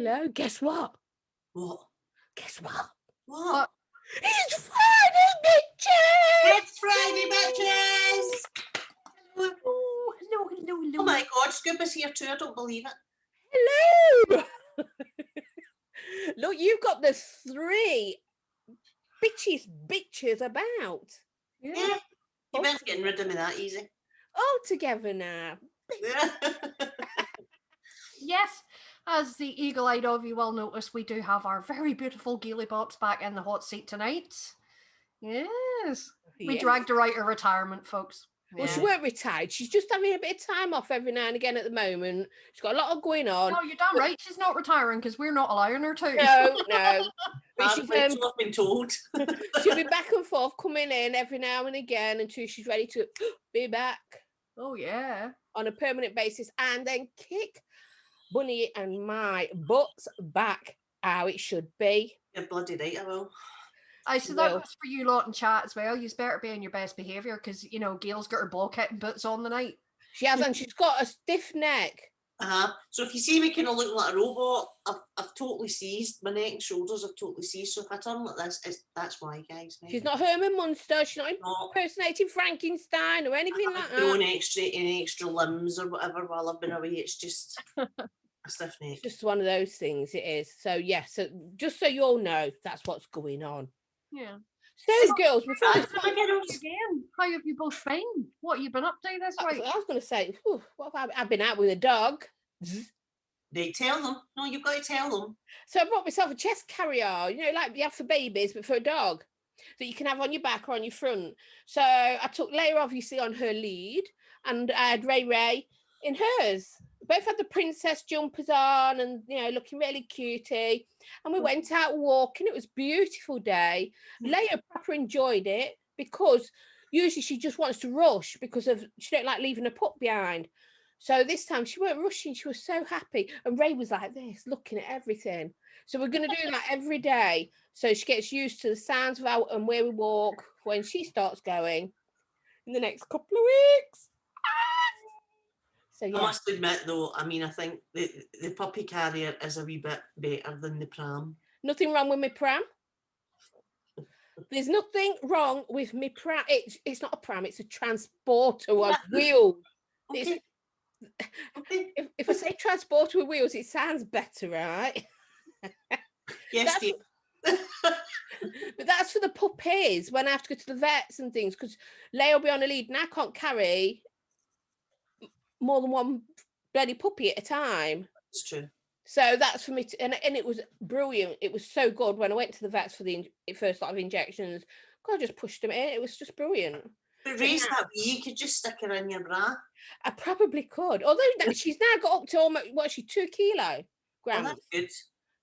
Hello, guess what? What? Guess what? What? It's Friday, bitches! It's Friday, bitches! Oh, hello. Oh my God, Scoop is here too. I don't believe it. Hello! Look, you've got the three bitches about. Yeah. You weren't getting rid of me that easy. All together now. Yes, as the eagle-eyed of you will notice, we do have our very beautiful Geely Box back in the hot seat tonight. Yes. We dragged her out of retirement, folks. Well, she weren't retired. She's just having a bit of time off every now and again at the moment. She's got a lot of going on. No, you're damn right. She's not retiring because we're not allowing her to. No. But I've been told. She'll be back and forth coming in every now and again until she's ready to be back. Oh, yeah. On a permanent basis and then kick Bunny and my butts back how it should be. You're bloody right, I will. So that goes for you lot in chat as well. You better be in your best behaviour because, you know, Gail's got her ball kit boots on the night. She has, and she's got a stiff neck. So if you see me kind of looking like a robot, I've totally seized. My neck and shoulders have totally seized. So if I turn like this, that's why, guys. Maybe. She's not Herman Munster. She's not impersonating Frankenstein or anything like that. Throwing extra limbs or whatever while I've been away. It's just a stiff neck. It's just one of those things. It is. So yes. So just so you all know, that's what's going on. Yeah. So girls, before again, how have you both been? What have you been up to this week? I was going to say, what have I've been out with a dog. They tell them. No, you've got to tell them. So I bought myself a chest carrier, you know, like you have for babies, but for a dog that you can have on your back or on your front. So I took Leia obviously on her lead, and I had Ray in hers. Both had the princess jumpers on and, you know, looking really cutie. And we went out walking. It was a beautiful day. Leia proper enjoyed it because usually she just wants to rush because she don't like leaving a pup behind. So this time she weren't rushing. She was so happy. And Ray was like this, looking at everything. So we're going to do that every day. So she gets used to the sounds of out and where we walk when she starts going in the next couple of weeks. So, yeah. I must admit, though, I mean, I think the puppy carrier is a wee bit better than the pram. Nothing wrong with my pram. There's nothing wrong with my pram. It's not a pram. It's a transporter with wheels. Okay. If I say transporter with wheels, it sounds better, right? Yes, dear. But that's for the puppies when I have to go to the vets and things, because Leia will be on a lead and I can't carry more than one bloody puppy at a time. It's true. So that's for me and it was brilliant. It was so good when I went to the vets for the first lot of injections. God, I just pushed them in. It was just brilliant. But raise that wee, you could just stick her in your bra. I probably could. Although she's now got up to almost, 2 kilograms. Oh, that's good.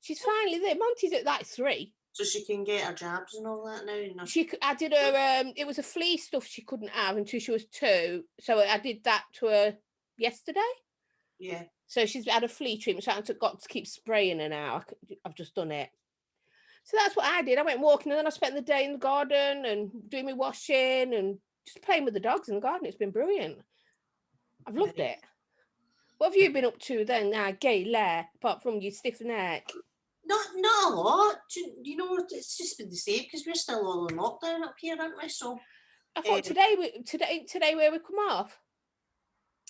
She's finally there. Monty's at like 3. So she can get her jabs and all that now? I did her, it was a flea stuff she couldn't have until she was 2. So I did that to her yesterday. Yeah. So she's had a flea treatment, so I've got to keep spraying her now. I've just done it. So that's what I did. I went walking and then I spent the day in the garden and doing my washing and just playing with the dogs in the garden. It's been brilliant. I've loved it. What have you been up to then, Gayla, apart from your stiff neck? Not a lot. You know, it's just been the same because we're still all in lockdown up here, aren't we? So I thought today where we come off.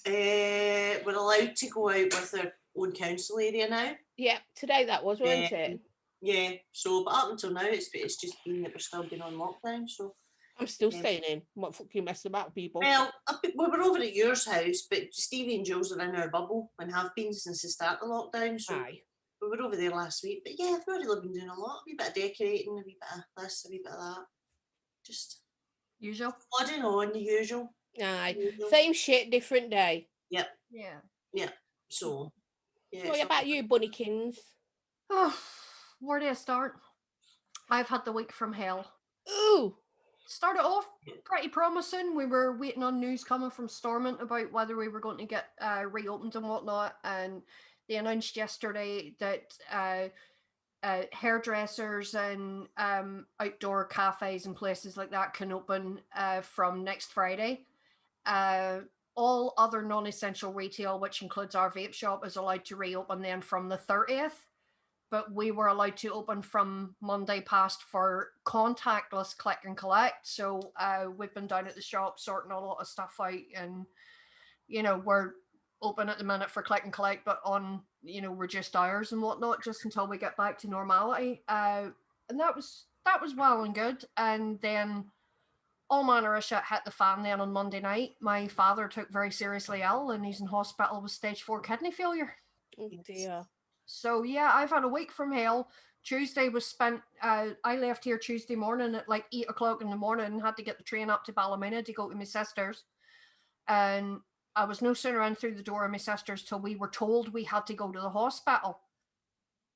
We're allowed to go out with our own council area now. Yeah, today that was, wasn't it? Yeah. So, but up until now, it's just been that we're still been on lockdown. So I'm still staying in. What fuck you messing about, people? Well, we were over at yours house, but Stevie and Jules are in our bubble and have been since the start of lockdown. So we were over there last week. But yeah, I've not really been doing a lot. A wee bit of decorating, a wee bit of this, a wee bit of that. Just usual. Plodding on, the usual. Aye. Same shit, different day. Yep. Yeah. So, yeah. What about you, Bunnykins? Oh, where do I start? I've had the week from hell. Ooh. Started off pretty promising. We were waiting on news coming from Stormont about whether we were going to get reopened and whatnot. And they announced yesterday that hairdressers and outdoor cafes and places like that can open from next Friday. All other non-essential retail, which includes our vape shop, is allowed to reopen then from the 30th. but we were allowed to open from Monday past for contactless click and collect. So we've been down at the shop sorting a lot of stuff out, and we're open at the minute for click and collect, but on reduced hours and whatnot, just until we get back to normality. And that was well and good. And then all manner of shit hit the fan then on Monday night. My father took very seriously ill, and he's in hospital with stage 4 kidney failure. Oh dear. So yeah, I've had a week from hell. Tuesday was spent, I left here Tuesday morning at like 8 o'clock in the morning and had to get the train up to Ballymena to go to my sister's. And I was no sooner in through the door of my sister's till we were told we had to go to the hospital.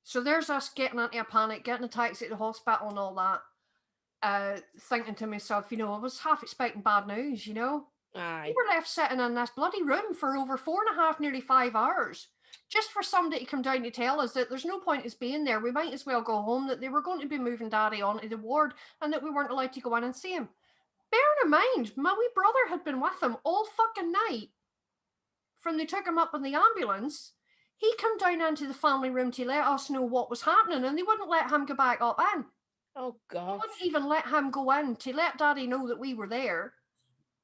So there's us getting into a panic, getting a taxi to the hospital and all that. Thinking to myself, I was half expecting bad news, Aye. We were left sitting in this bloody room for over 4.5, nearly 5 hours, just for somebody to come down to tell us that there's no point us being there. We might as well go home, that they were going to be moving Daddy onto the ward and that we weren't allowed to go in and see him. Bearing in mind, my wee brother had been with him all fucking night from they took him up in the ambulance. He come down into the family room to let us know what was happening, and they wouldn't let him go back up in. Oh gosh. They wouldn't even let him go in to let Daddy know that we were there,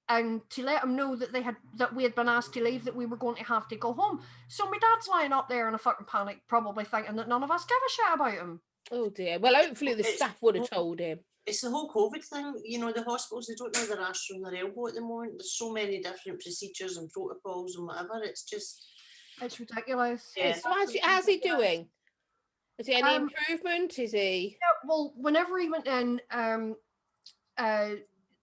and to let him know that we had been asked to leave, that we were going to have to go home. So my dad's lying up there in a fucking panic, probably thinking that none of us give a shit about him. Oh dear. Well, hopefully the staff would have told him. It's the whole COVID thing. The hospitals, they don't know their ass from their elbow at the moment. There's so many different procedures and protocols and whatever. It's ridiculous. Yeah. So how's he doing? Is he any improvement? Is he? Yeah, well, whenever he went in,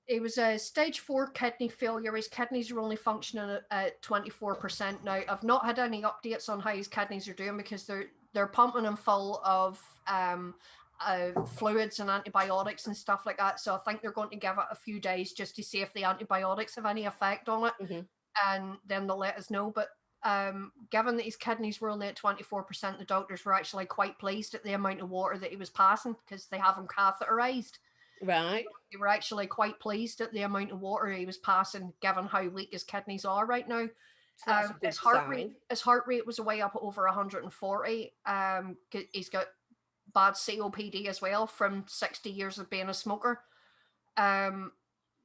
it was a stage 4 kidney failure. His kidneys are only functioning at 24% now. I've not had any updates on how his kidneys are doing, because they're pumping him full of fluids and antibiotics and stuff like that. So I think they're going to give it a few days just to see if the antibiotics have any effect on it, and then they'll let us know. But given that his kidneys were only at 24%, the doctors were actually quite pleased at the amount of water that he was passing, because they have him catheterized. Right. They were actually quite pleased at the amount of water he was passing, given how weak his kidneys are right now. So his heart rate was away up at over 140. He's got bad COPD as well from 60 years of being a smoker.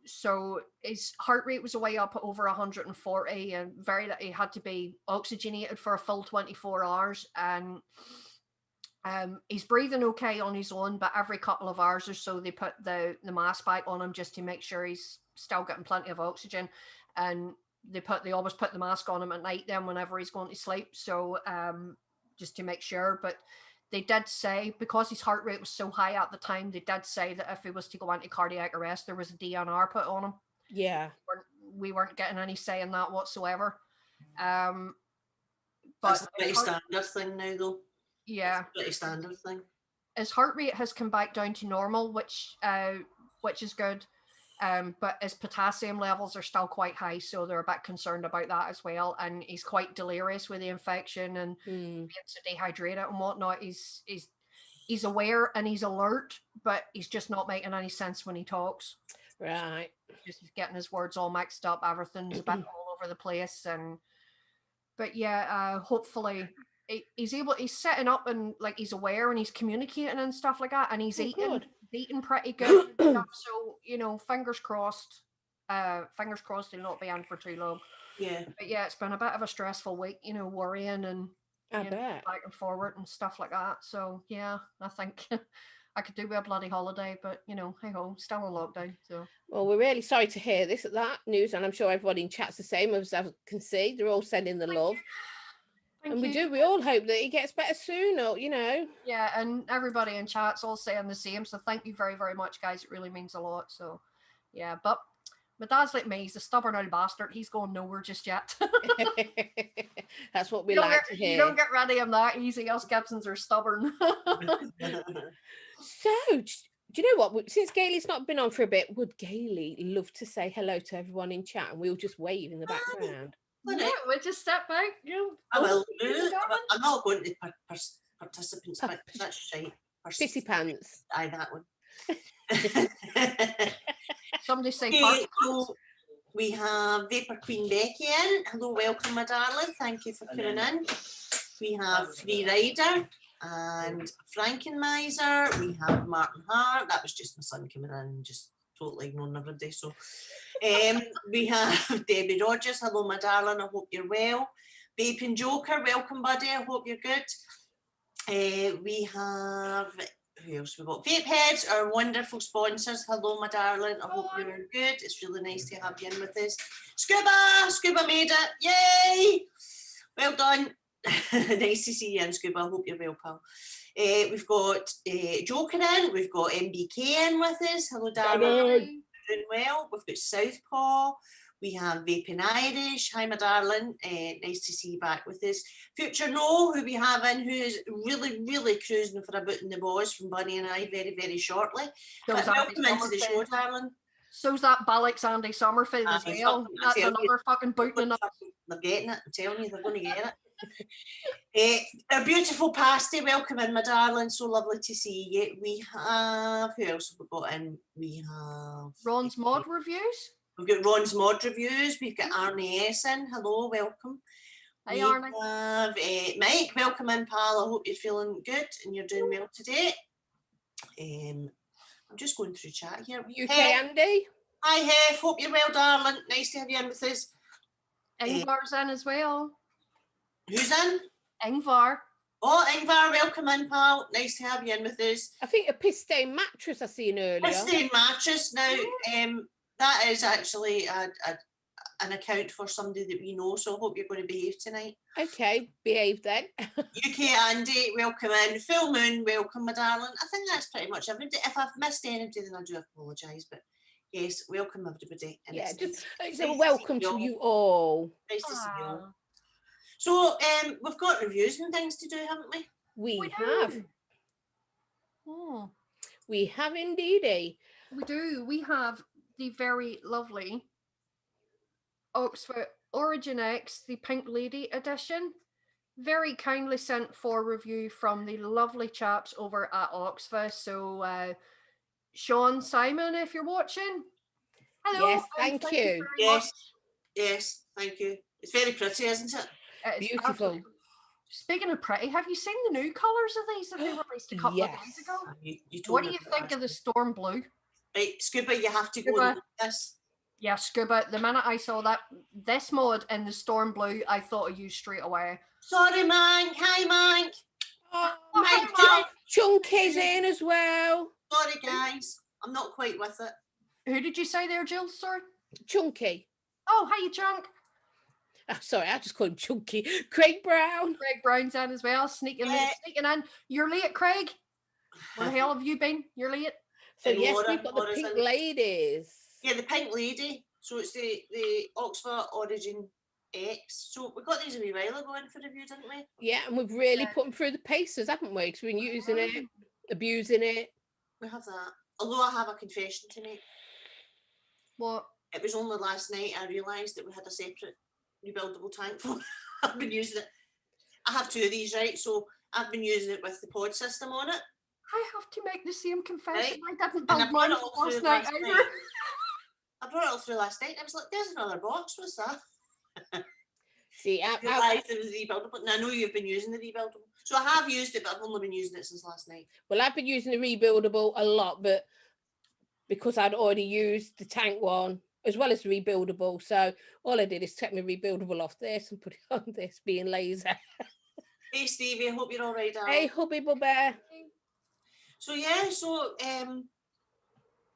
So his heart rate was away up at over 140, and he had to be oxygenated for a full 24 hours. And he's breathing okay on his own, but every couple of hours or so they put the mask back on him just to make sure he's still getting plenty of oxygen. And they always put the mask on him at night then whenever he's going to sleep, so just to make sure. But they did say, because his heart rate was so high at the time, they did say that if he was to go into cardiac arrest, there was a DNR put on him. Yeah. We weren't getting any say in that whatsoever. But that's a pretty standard thing now, though. Yeah. It's a pretty standard thing. His heart rate has come back down to normal, which is good. But his potassium levels are still quite high, so they're a bit concerned about that as well. And he's quite delirious with the infection and being so dehydrated and whatnot. He's aware and he's alert, but he's just not making any sense when he talks. Right. He's getting his words all mixed up. Everything's a bit all over the place. But yeah, hopefully he's sitting up and like he's aware and he's communicating and stuff like that, and he's eating pretty good and stuff. So fingers crossed he'll not be in for too long. Yeah. But yeah, it's been a bit of a stressful week, worrying and I bet. back and forward and stuff like that. So yeah, I think I could do with a bloody holiday, but hey ho, still in lockdown. So well, we're really sorry to hear that news, and I'm sure everybody in chat's the same, as I can see. They're all sending the love. We all hope that he gets better soon, or Yeah, and everybody in chat's all saying the same. So thank you very, very much, guys. It really means a lot. So yeah, but my dad's like me. He's a stubborn old bastard. He's going nowhere just yet. That's what we like to hear. You don't get rid of him that easy. Us Gibsons are stubborn. So, do you know what? Since Gailey's not been on for a bit, would Gailey love to say hello to everyone in chat, and we'll just wave in the background? Yeah, we'll just step back. I will do. I'm not going to participants. That's shite. Pissy pants. Aye, that one. Somebody say so we have Vapor Queen Becky in. Hello, welcome, my darling. Thank you for coming in. We have Free Rider And Frankenmiser, we have Martin Hart. That was just my son coming in and just totally ignoring everybody. So we have Debbie Rogers. Hello, my darling. I hope you're well. Vape and Joker, welcome, buddy. I hope you're good. We have, who else we got? Vape Heads, our wonderful sponsors. Hello, my darling. I hope you're good. It's really nice to have you in with us. Scuba made it. Yay! Well done. Nice to see you in, Scuba. I hope you're well, pal. We've got Joker in. We've got MBK in with us. Hello, darling. Doing well. We've got Southpaw. We have Vaping Irish. Hi, my darling. Nice to see you back with us. Future No, who we have in, who is really, really cruising for a boot in the boys from Bunny and I very, very shortly. Welcome into the show, darling. So's that Balix Andy Summerfield as well. That's another fucking booting enough. They're getting it. I'm telling you, they're going to get it. Our beautiful pasty, welcome in, my darling. So lovely to see you. We have, who else have we got in? We have Ron's Mod Reviews. We've got Ron's Mod Reviews. We've got Arnie S in. Hello, welcome. Hi, Arnie. We have Mike. Welcome in, pal. I hope you're feeling good and you're doing well today. I'm just going through chat here. UK Andy. Hi, Hef. Hope you're well, darling. Nice to have you in with us. Ingvar's in as well. Who's in? Ingvar. Oh, Ingvar, welcome in, pal. Nice to have you in with us. I think a piss stain mattress I seen earlier. Piss stain mattress. Now, that is actually an account for somebody that we know, so I hope you're going to behave tonight. Okay, behave then. UK Andy, welcome in. Full Moon, welcome, my darling. I think that's pretty much everybody. If I've missed anybody, then I do apologise, but yes, welcome everybody. And yeah, it's a welcome to you all. Nice to see you all. So, we've got reviews and things to do, haven't we? We have. Oh. We have indeedy. We do. We have the very lovely Oxva Origin X, the Pinklady edition. Very kindly sent for review from the lovely chaps over at Oxva. So, Sean, Simon, if you're watching, hello. Yes, thank you. Yes, thank you. It's very pretty, isn't it? It's beautiful. Absolutely. Speaking of pretty, have you seen the new colours of these that they released a couple of days ago? What do you think of the storm blue? Right, Scuba, you have to go and look at this. Yeah, Scuba, the minute I saw this mod in the storm blue, I thought of you straight away. Sorry, Mank. Hi, Mank. Oh, hi, Chunky's in as well. Sorry, guys. I'm not quite with it. Who did you say there, Jill? Sorry? Chunky. Oh, hi, Chunk. Oh, sorry, I just called him Chunky. Craig Brown. Craig Brown's in as well, sneaking in. You're late, Craig. Where the hell have you been? You're late. So yes, we've got the Pink Ladies. Yeah, the Pink Lady. So it's the Oxva Origin X. So we got these a wee while ago in for review, didn't we? Yeah, and we've really put them through the paces, haven't we? Because we've been using it, abusing it. We have that. Although I have a confession to make. What? It was only last night I realised that we had a separate rebuildable tank for I've been using it. I have two of these, right? So I've been using it with the pod system on it. I have to make the same confession. Right? I didn't build mine last night either. I brought it all through last night. I was like, there's another box. What's that? See, I realised it was rebuildable. And I know you've been using the rebuildable. So I have used it, but I've only been using it since last night. Well, I've been using the rebuildable a lot, but because I'd already used the tank one as well as the rebuildable. So all I did is take my rebuildable off this and put it on this, being lazy. Hey, Stevie, I hope you're all right, darling. Hey, hubby bubba. So, yeah,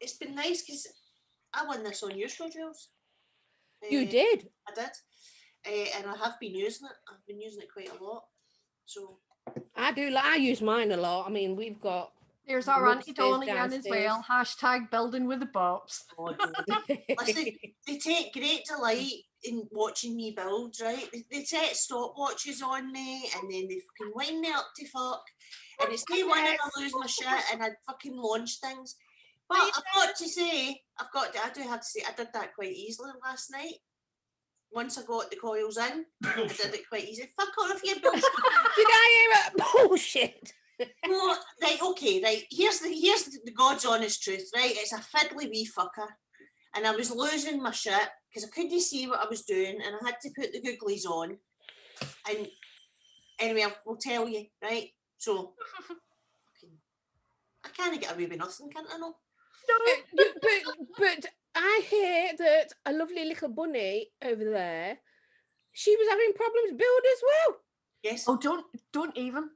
it's been nice because I won this on your show, Jules. You did? I did. And I have been using it. I've been using it quite a lot. So I use mine a lot. I mean, we've got... There's our Auntie Dawn again as well. Hashtag building with the bops. Oh, listen, they take great delight in watching me build, right? They set stopwatches on me and then they fucking wind me up to fuck. And it's day one and I lose my shit and I fucking launch things. But I've got to say, I do have to say, I did that quite easily last night. Once I got the coils in, I did it quite easy. Fuck off, you bullshit. Did I hear it? Bullshit. No, right, okay, right. Here's the God's honest truth, right? It's a fiddly wee fucker. And I was losing my shit because I couldn't see what I was doing and I had to put the googlies on. And anyway, I will tell you, right? So I can't get away with nothing, can't I? No. But I hear that a lovely little bunny over there, she was having problems build as well. Yes. Oh, don't even.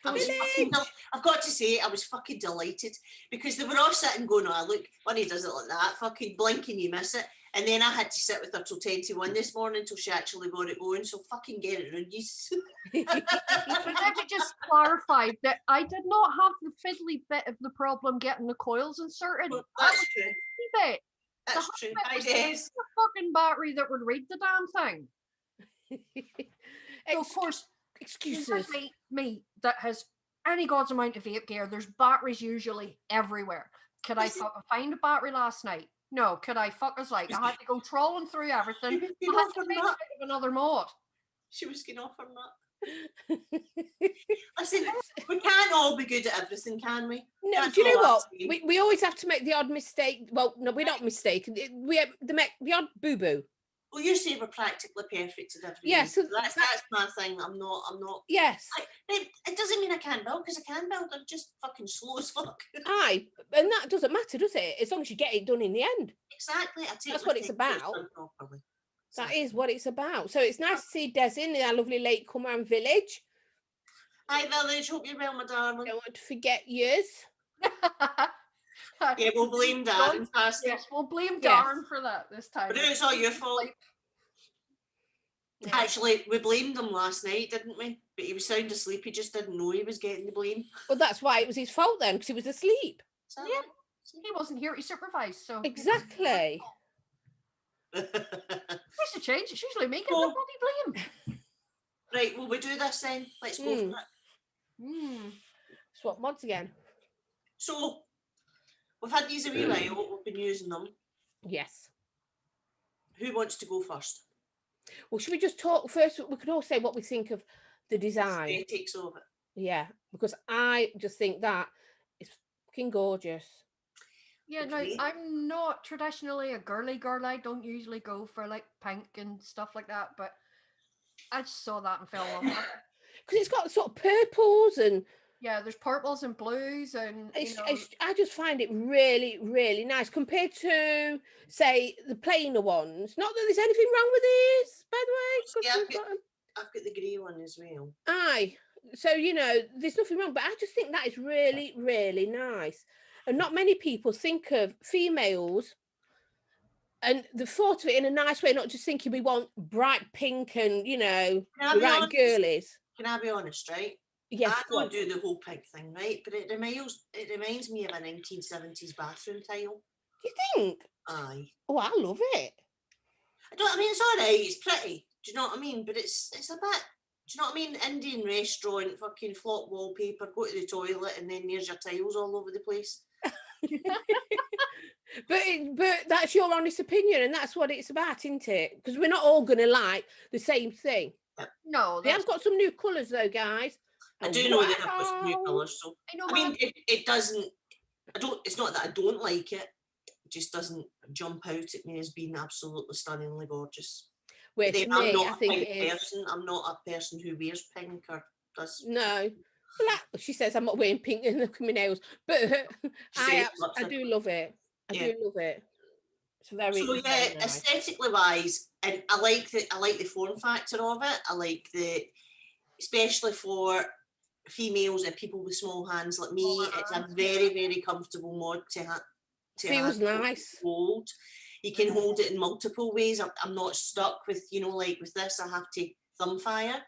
I've got to say, I was fucking delighted because they were all sitting going, oh, look, Bunny does it like that, fucking blinking, you miss it. And then I had to sit with her till 10 to 1 this morning till she actually got it going. So fucking get it, Ruggies. But let me just clarify that I did not have the fiddly bit of the problem getting the coils inserted. Well, that's true. Bit. That's true. I guess. The fucking battery that would read the damn thing. So of course, excuses. Me that has any god's amount of vape gear. There's batteries usually everywhere. Could I find a battery last night? No. Could I I had to go trawling through everything. I had to make another mod. She was getting off on that. Listen, we can't all be good at everything, can we? No, do you know what? We always have to make the odd mistake. Well, no, we're not mistaken. We have the odd boo-boo. Well, you say we're practically perfect at everything. Yeah, so that's my thing. I'm not. Yes. It doesn't mean I can't build, because I can build. I'm just fucking slow as fuck. Aye, and that doesn't matter, does it? As long as you get it done in the end. Exactly. That's what it's about. That is what it's about. So it's nice to see Des in our lovely Lake Cumberland village. Hi, village. Hope you're well, my darling. Don't want to forget yours. Yeah, we'll blame Darren. Yes, we'll blame Darren for that this time. But it's all your fault. Yeah. Actually, we blamed him last night, didn't we? But he was sound asleep. He just didn't know he was getting the blame. Well, that's why it was his fault then, because he was asleep. So, yeah, he wasn't here to supervise. So exactly. It's a change. It's usually me getting the bloody blame. Right, will we do this then? Let's go for it. Swap mods again. So, we've had these a wee while. We've been using them. Yes. Who wants to go first? Well, should we just talk first? We could all say what we think of the design. Aesthetics of it. Yeah, because I just think that it's fucking gorgeous. Yeah, no, I'm not traditionally a girly girl. I don't usually go for like pink and stuff like that, but I just saw that and fell in love with it. Because it's got sort of purples and... Yeah, there's purples and blues and... I just find it really, really nice compared to, say, the plainer ones. Not that there's anything wrong with these, by the way. Yeah, I've got the grey one as well. Aye. So, there's nothing wrong, but I just think that is really, really nice. And not many people think of females and the thought of it in a nice way, not just thinking we want bright pink and, the right girlies. Can I be honest, right? Yes. I don't do the whole pink thing, right? But it reminds me of a 1970s bathroom tile. Do you think? Aye. Oh, I love it. It's all right. It's pretty. Do you know what I mean? But it's a bit... Do you know what I mean? Indian restaurant, fucking flop wallpaper, go to the toilet and then there's your tiles all over the place. But that's your honest opinion and that's what it's about, isn't it? Because we're not all going to like the same thing. No. They have got some new colours though, guys. I do know they have got some new colours. So I mean, it doesn't... It's not that I don't like it. It just doesn't jump out at me as being absolutely stunningly gorgeous. Which I'm me, not I think a it is. person. I'm not a person who wears pink or does. No. Well, she says I'm not wearing pink in my nails, but I do love it. I do love it. It's very. So very nice. Aesthetically wise, and I like the form factor of it. I like especially for females and people with small hands like me. It's a very, very comfortable mod to have. Feels nice. Hold. You can hold it in multiple ways. I'm not stuck with, like with this, I have to thumb fire.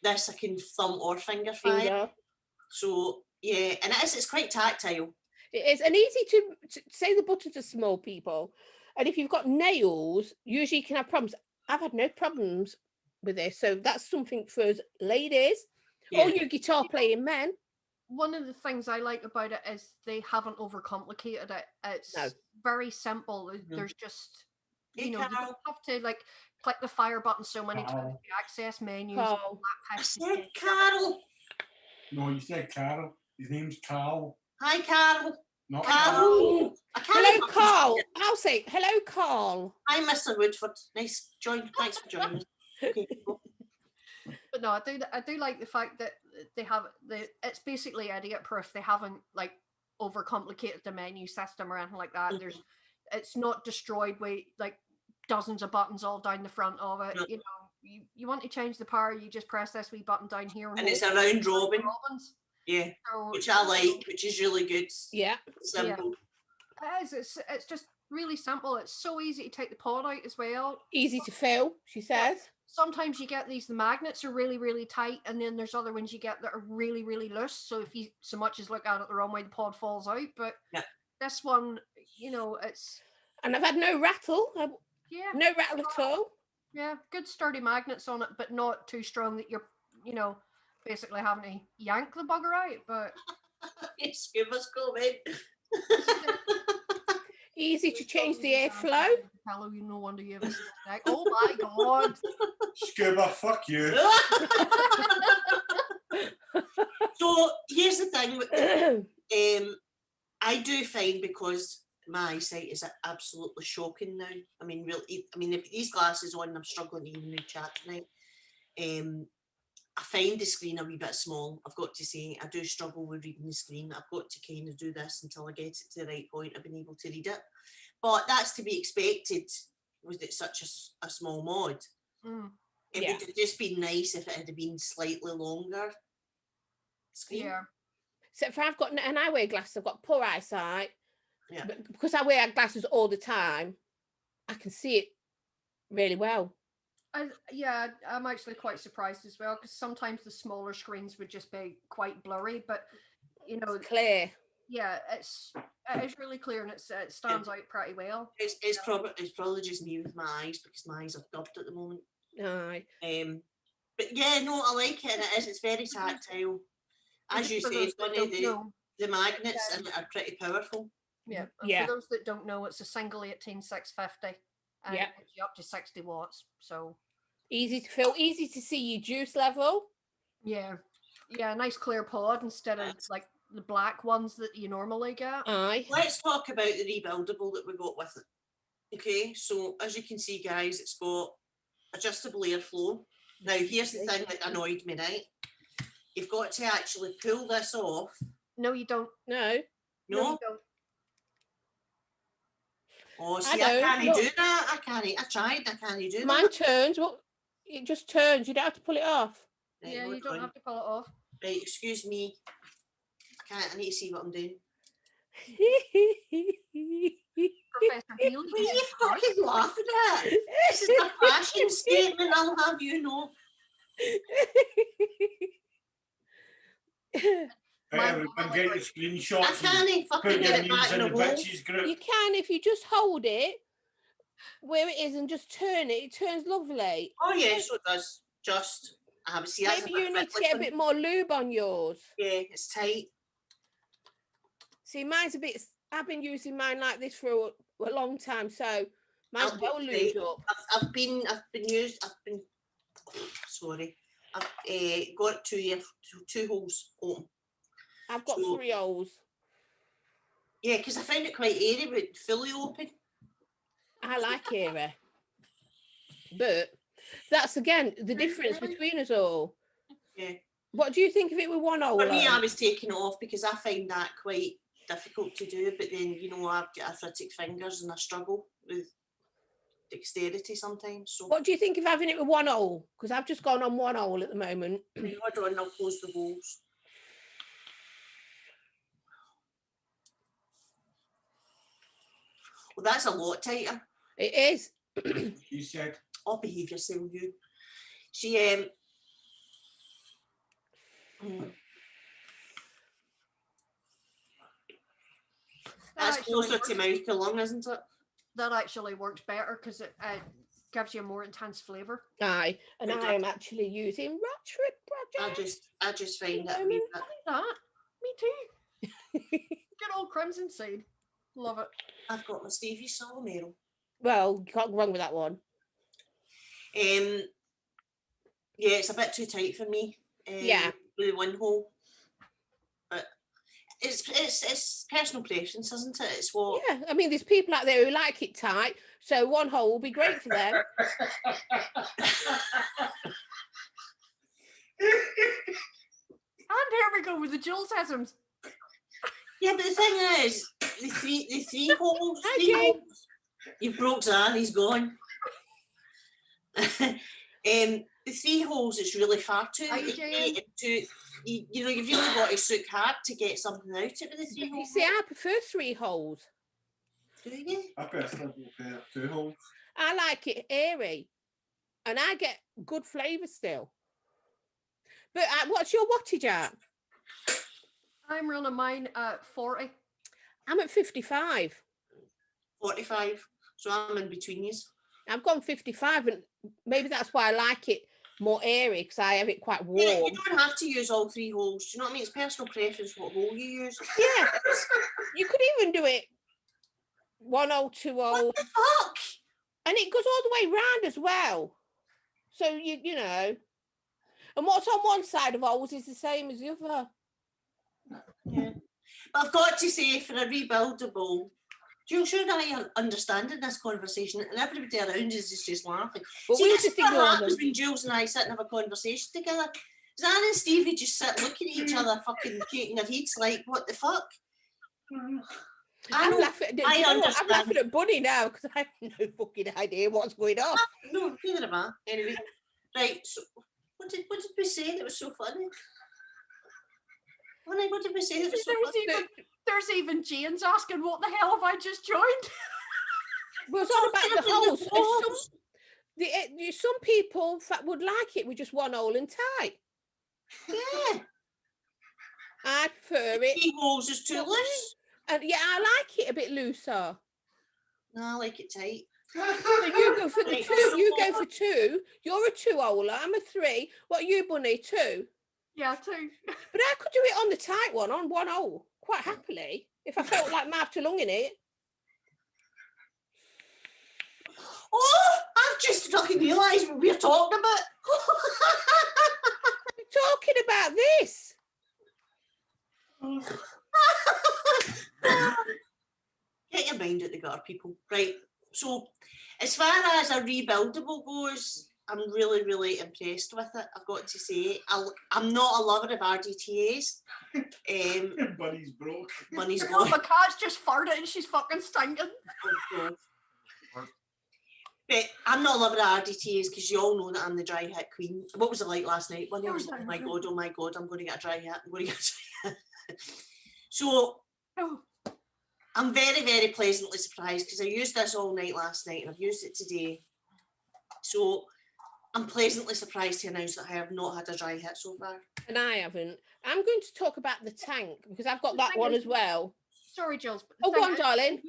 This I can thumb or finger fire. So, yeah, and it's quite tactile. It is, and easy to say the buttons are small, people. And if you've got nails, usually you can have problems. I've had no problems with this. So that's something for us ladies or you guitar playing men. One of the things I like about it is they haven't overcomplicated it. It's very simple. There's just, you don't have to click the fire button so many times to access menus. I said Carol. No, you said Carol. His name's Carl. Hi, Carl. Not Carl. Hello, Carl. I'll say hello, Carl. Hi, Mr. Woodford. Nice join. Thanks for joining us. Okay, But no, I do like the fact that they have it's basically idiot proof. They haven't like overcomplicated the menu system or anything like that. It's not destroyed with like dozens of buttons all down the front of it. No. You know, you want to change the power, you just press this wee button down here, and it's a round robin. Yeah, so, which I like, which is really good. Yeah, Simple. Yeah. It is. It's just really simple. It's so easy to take the pod out as well. easy to fill, she says. Sometimes you get these, the magnets are really, really tight, and then there's other ones you get that are really, really loose. So if you so much as look at it the wrong way, the pod falls out. But this one, you know, it's... And I've had no rattle. No rattle at all. Yeah, good sturdy magnets on it, but not too strong that you're, you know, basically having to yank the bugger out. But Scuba's coming. Easy to change the airflow. Hello, you no wonder you have a snack. Oh my god. Scuba, fuck you. So here's the thing. I do find, because my eyesight is absolutely shocking now. I mean, really. I mean, if these glasses on, I'm struggling to even read chat tonight. I find the screen a wee bit small. I've got to say, I do struggle with reading the screen. I've got to kind of do this until I get it to the right point of being able to read it. But that's to be expected with it such a small mod. It would have just been nice if it had been slightly longer screen. Yeah. So if I've got, and I wear glasses, I've got poor eyesight. Yeah. But because I wear glasses all the time, I can see it really well. I'm actually quite surprised as well, because sometimes the smaller screens would just be quite blurry, but you know, it's clear. Yeah, it is really clear, and it stands out pretty well. It's probably just me with my eyes, because my eyes are dubbed at the moment. Aye. But yeah, no, I like it, and it's very tactile. As you say, the magnets are pretty powerful. Yeah. For those that don't know, it's a single 18650, and it gets you up to 60 watts. So easy to fill, easy to see your juice level. Yeah, nice clear pod instead of like the black ones that you normally get. Aye. Let's talk about the rebuildable that we got with it. Okay, so as you can see, guys, it's got adjustable airflow. Now, here's the thing that annoyed me, right? You've got to actually pull this off. No, you don't. No, you don't. Oh, see, I can't do that. I tried. I can't do that. Mine turns. Well, it just turns. You don't have to pull it off. Right, yeah, you don't have to pull it off. Right, excuse me. I need to see what I'm doing. Professor Healy. What are you fucking laughing at? This is a fashion statement, I'll have you know. Everyone get the screenshots. I can't fucking get it back in the hole. You can if you just hold it where it is and just turn it. It turns lovely. Oh yeah, so it does. Just maybe you need to get a bit more lube on yours. Yeah, it's tight. See, mine's a bit. I've been using mine like this for a long time, so mine's well lubed up. I've been sorry. I've got two holes open. I've got 3 holes. Yeah, because I find it quite airy, but fully open. I like airy. But that's, again, the difference between us all. Yeah. What do you think if it were 1 hole? For me, I was taking it off because I find that quite difficult to do. But then, you know, I've got arthritic fingers and I struggle with dexterity sometimes. So. What do you think of having it with 1 hole? Because I've just gone on 1 hole at the moment. Hold on, I'll close the holes. Well, that's a lot tighter. It is. She said. Oh, behave yourself, you. She that's closer to mouth to lung, isn't it? That actually works better because it gives you a more intense flavour. Aye, and I am actually using Rochford Project. I just find that. Me too. Good old Crimson Seed. Love it. I've got my Stevie Solomero. Well, you can't go wrong with that one. Yeah, it's a bit too tight for me. Yeah. With the 1 hole. But it's personal preference, isn't it? It's what. Yeah, I mean, there's people out there who like it tight, so 1 hole will be great for them. with the Julesisms. Yeah, but the thing is, the three holes. Hi, Three Jane. holes. You've broke Zan, he's gone. The three holes is really far too. Hi, Jane. You know, you've really got to sook hard to get something out of it with the three You holes. see, I prefer 3 holes. Do you? I personally prefer 2 holes. I like it airy, and I get good flavour still. But what's your wattage at? I'm running mine at 40. I'm at 55. 45. So I'm in between you. I've gone 55, and maybe that's why I like it more airy, because I have it quite warm. Yeah, you don't have to use all 3 holes. Do you know what I mean? It's personal preference what hole you use. Yeah, you could even do it 1 hole, 2 hole. What the fuck? And it goes all the way round as well. So, you know. And what's on one side of holes is the same as the other. Yeah. But I've got to say, for a rebuildable, Jules, you and I are understanding this conversation, and everybody around us is just laughing. But See, we'll this just is what ignore happens them. when Jules and I sit and have a conversation together. Zan and Stevie just sit looking at each other, fucking shaking their heads like, what the fuck? I'm laughing. I I'm understand. laughing at Bunny now because I have no fucking idea what's going on. No, neither am I. Anyway, right, so what did we say that was so funny? What did we say that was so funny? There's even Jane's asking, what the hell have I just joined? We're on about the holes. And holes. some people would like it with just 1 hole and tight. Yeah. I prefer it. 3 holes is too loose. And yeah, I like it a bit looser. No, I like it tight. So you go for the Right, 2. You go for 2. You're a 2-holer. I'm a 3. What are you, Bunny? 2. Yeah, 2. But I could do it on the tight one, on 1 hole, quite happily, if I felt like mouth to lung in it. Oh, I've just fucking realised what we're talking about. We're talking about this. Get your mind out the gutter, people. Right. So, as far as a rebuildable goes, I'm really, really impressed with it. I've got to say, I'm not a lover of RDTAs. Bunny's broke. Money's Oh, gone. my cat's just farted and she's fucking stinking. But I'm not a lover of RDTAs because you all know that I'm the dry hit queen. What was it like last night? Bunny was like, oh my god, I'm going to get a dry hit. I'm going to get a dry hit. So, I'm very, very pleasantly surprised because I used this all night last night and I've used it today. So, I'm pleasantly surprised to announce that I have not had a dry hit so far. And I haven't. I'm going to talk about the tank because I've got that one as well. Sorry, Jules. But Oh, go on, darling.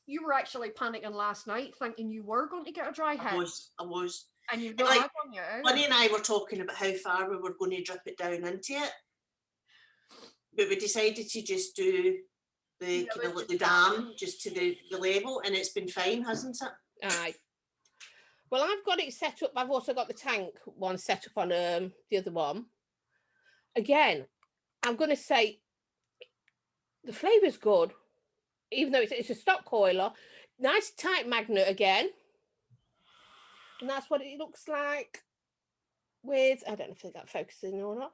You were actually panicking last night, thinking you were going to get a dry hit. I was. And you've not Like, had one yet. Bunny and I were talking about how far we were going to drip it down into it, but we decided to just do the kind of like the dam just to the level, and it's been fine, hasn't it? Aye. Well, I've got it set up. I've also got the tank one set up on the other one. Again, I'm going to say the flavour's good, even though it's a stock coiler. Nice tight magnet again. And that's what it looks like with, I don't know if that focusing or not.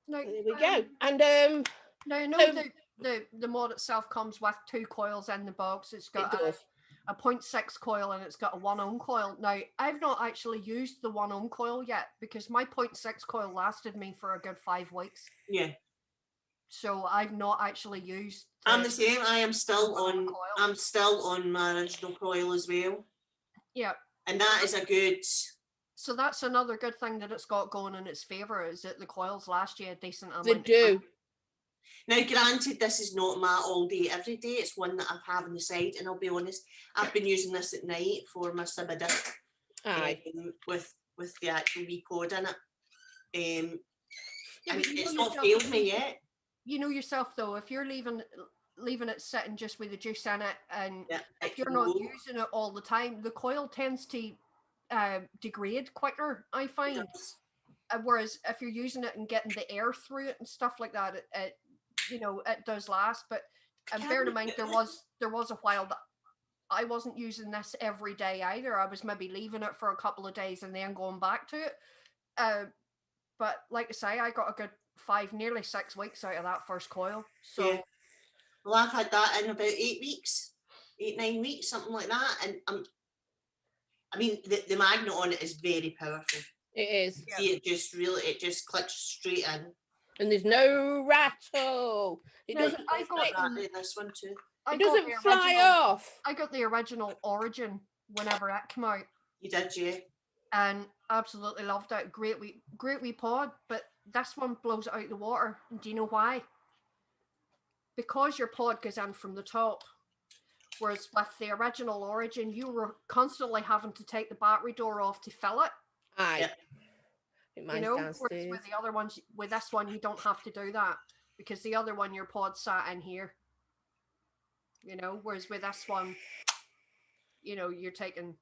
No, There we go. And the mod itself comes with 2 coils in the box. It's got a 0.6 coil and it's got a 1 ohm coil. Now, I've not actually used the 1 ohm coil yet because my 0.6 coil lasted me for a good 5 weeks. Yeah. So I've not actually used. I'm the same. I'm still on my original coil as well. Yeah. And that is a good. So that's another good thing that it's got going in its favour is that the coils last you a decent amount. They do. Now, granted, this is not my all day, every day. It's one that I have on the side, and I'll be honest, I've been using this at night for my Sibida with the actual recode in it. And it's not failed me yet. You know yourself, though, if you're leaving it sitting just with the juice in it, and if you're not using it all the time, the coil tends to degrade quicker, I find. Yes. Whereas if you're using it and getting the air through it and stuff like that, it does last. But bear in mind, there was a while that I wasn't using this every day either. I was maybe leaving it for a couple of days and then going back to it. But like I say, I got a good 5, nearly 6 weeks out of that first coil. So Yeah. Well, I've had that in about 8 weeks, 8, 9 weeks, something like that. And I mean, the magnet on it is very powerful. It is. See, it just clicks straight in. And there's no rattle. It No, doesn't. I got This one too. It doesn't fly off. I got the original Origin whenever it came out. You did, yeah. And absolutely loved it. Great wee pod, but this one blows it out of the water. And do you know why? Because your pod goes in from the top. Whereas with the original Origin, you were constantly having to take the battery door off to fill it. Aye. Yep. You know, whereas with the other ones, with this one, you don't have to do that because the other one, your pod sat in here. You know, whereas with this one, you know, you're taking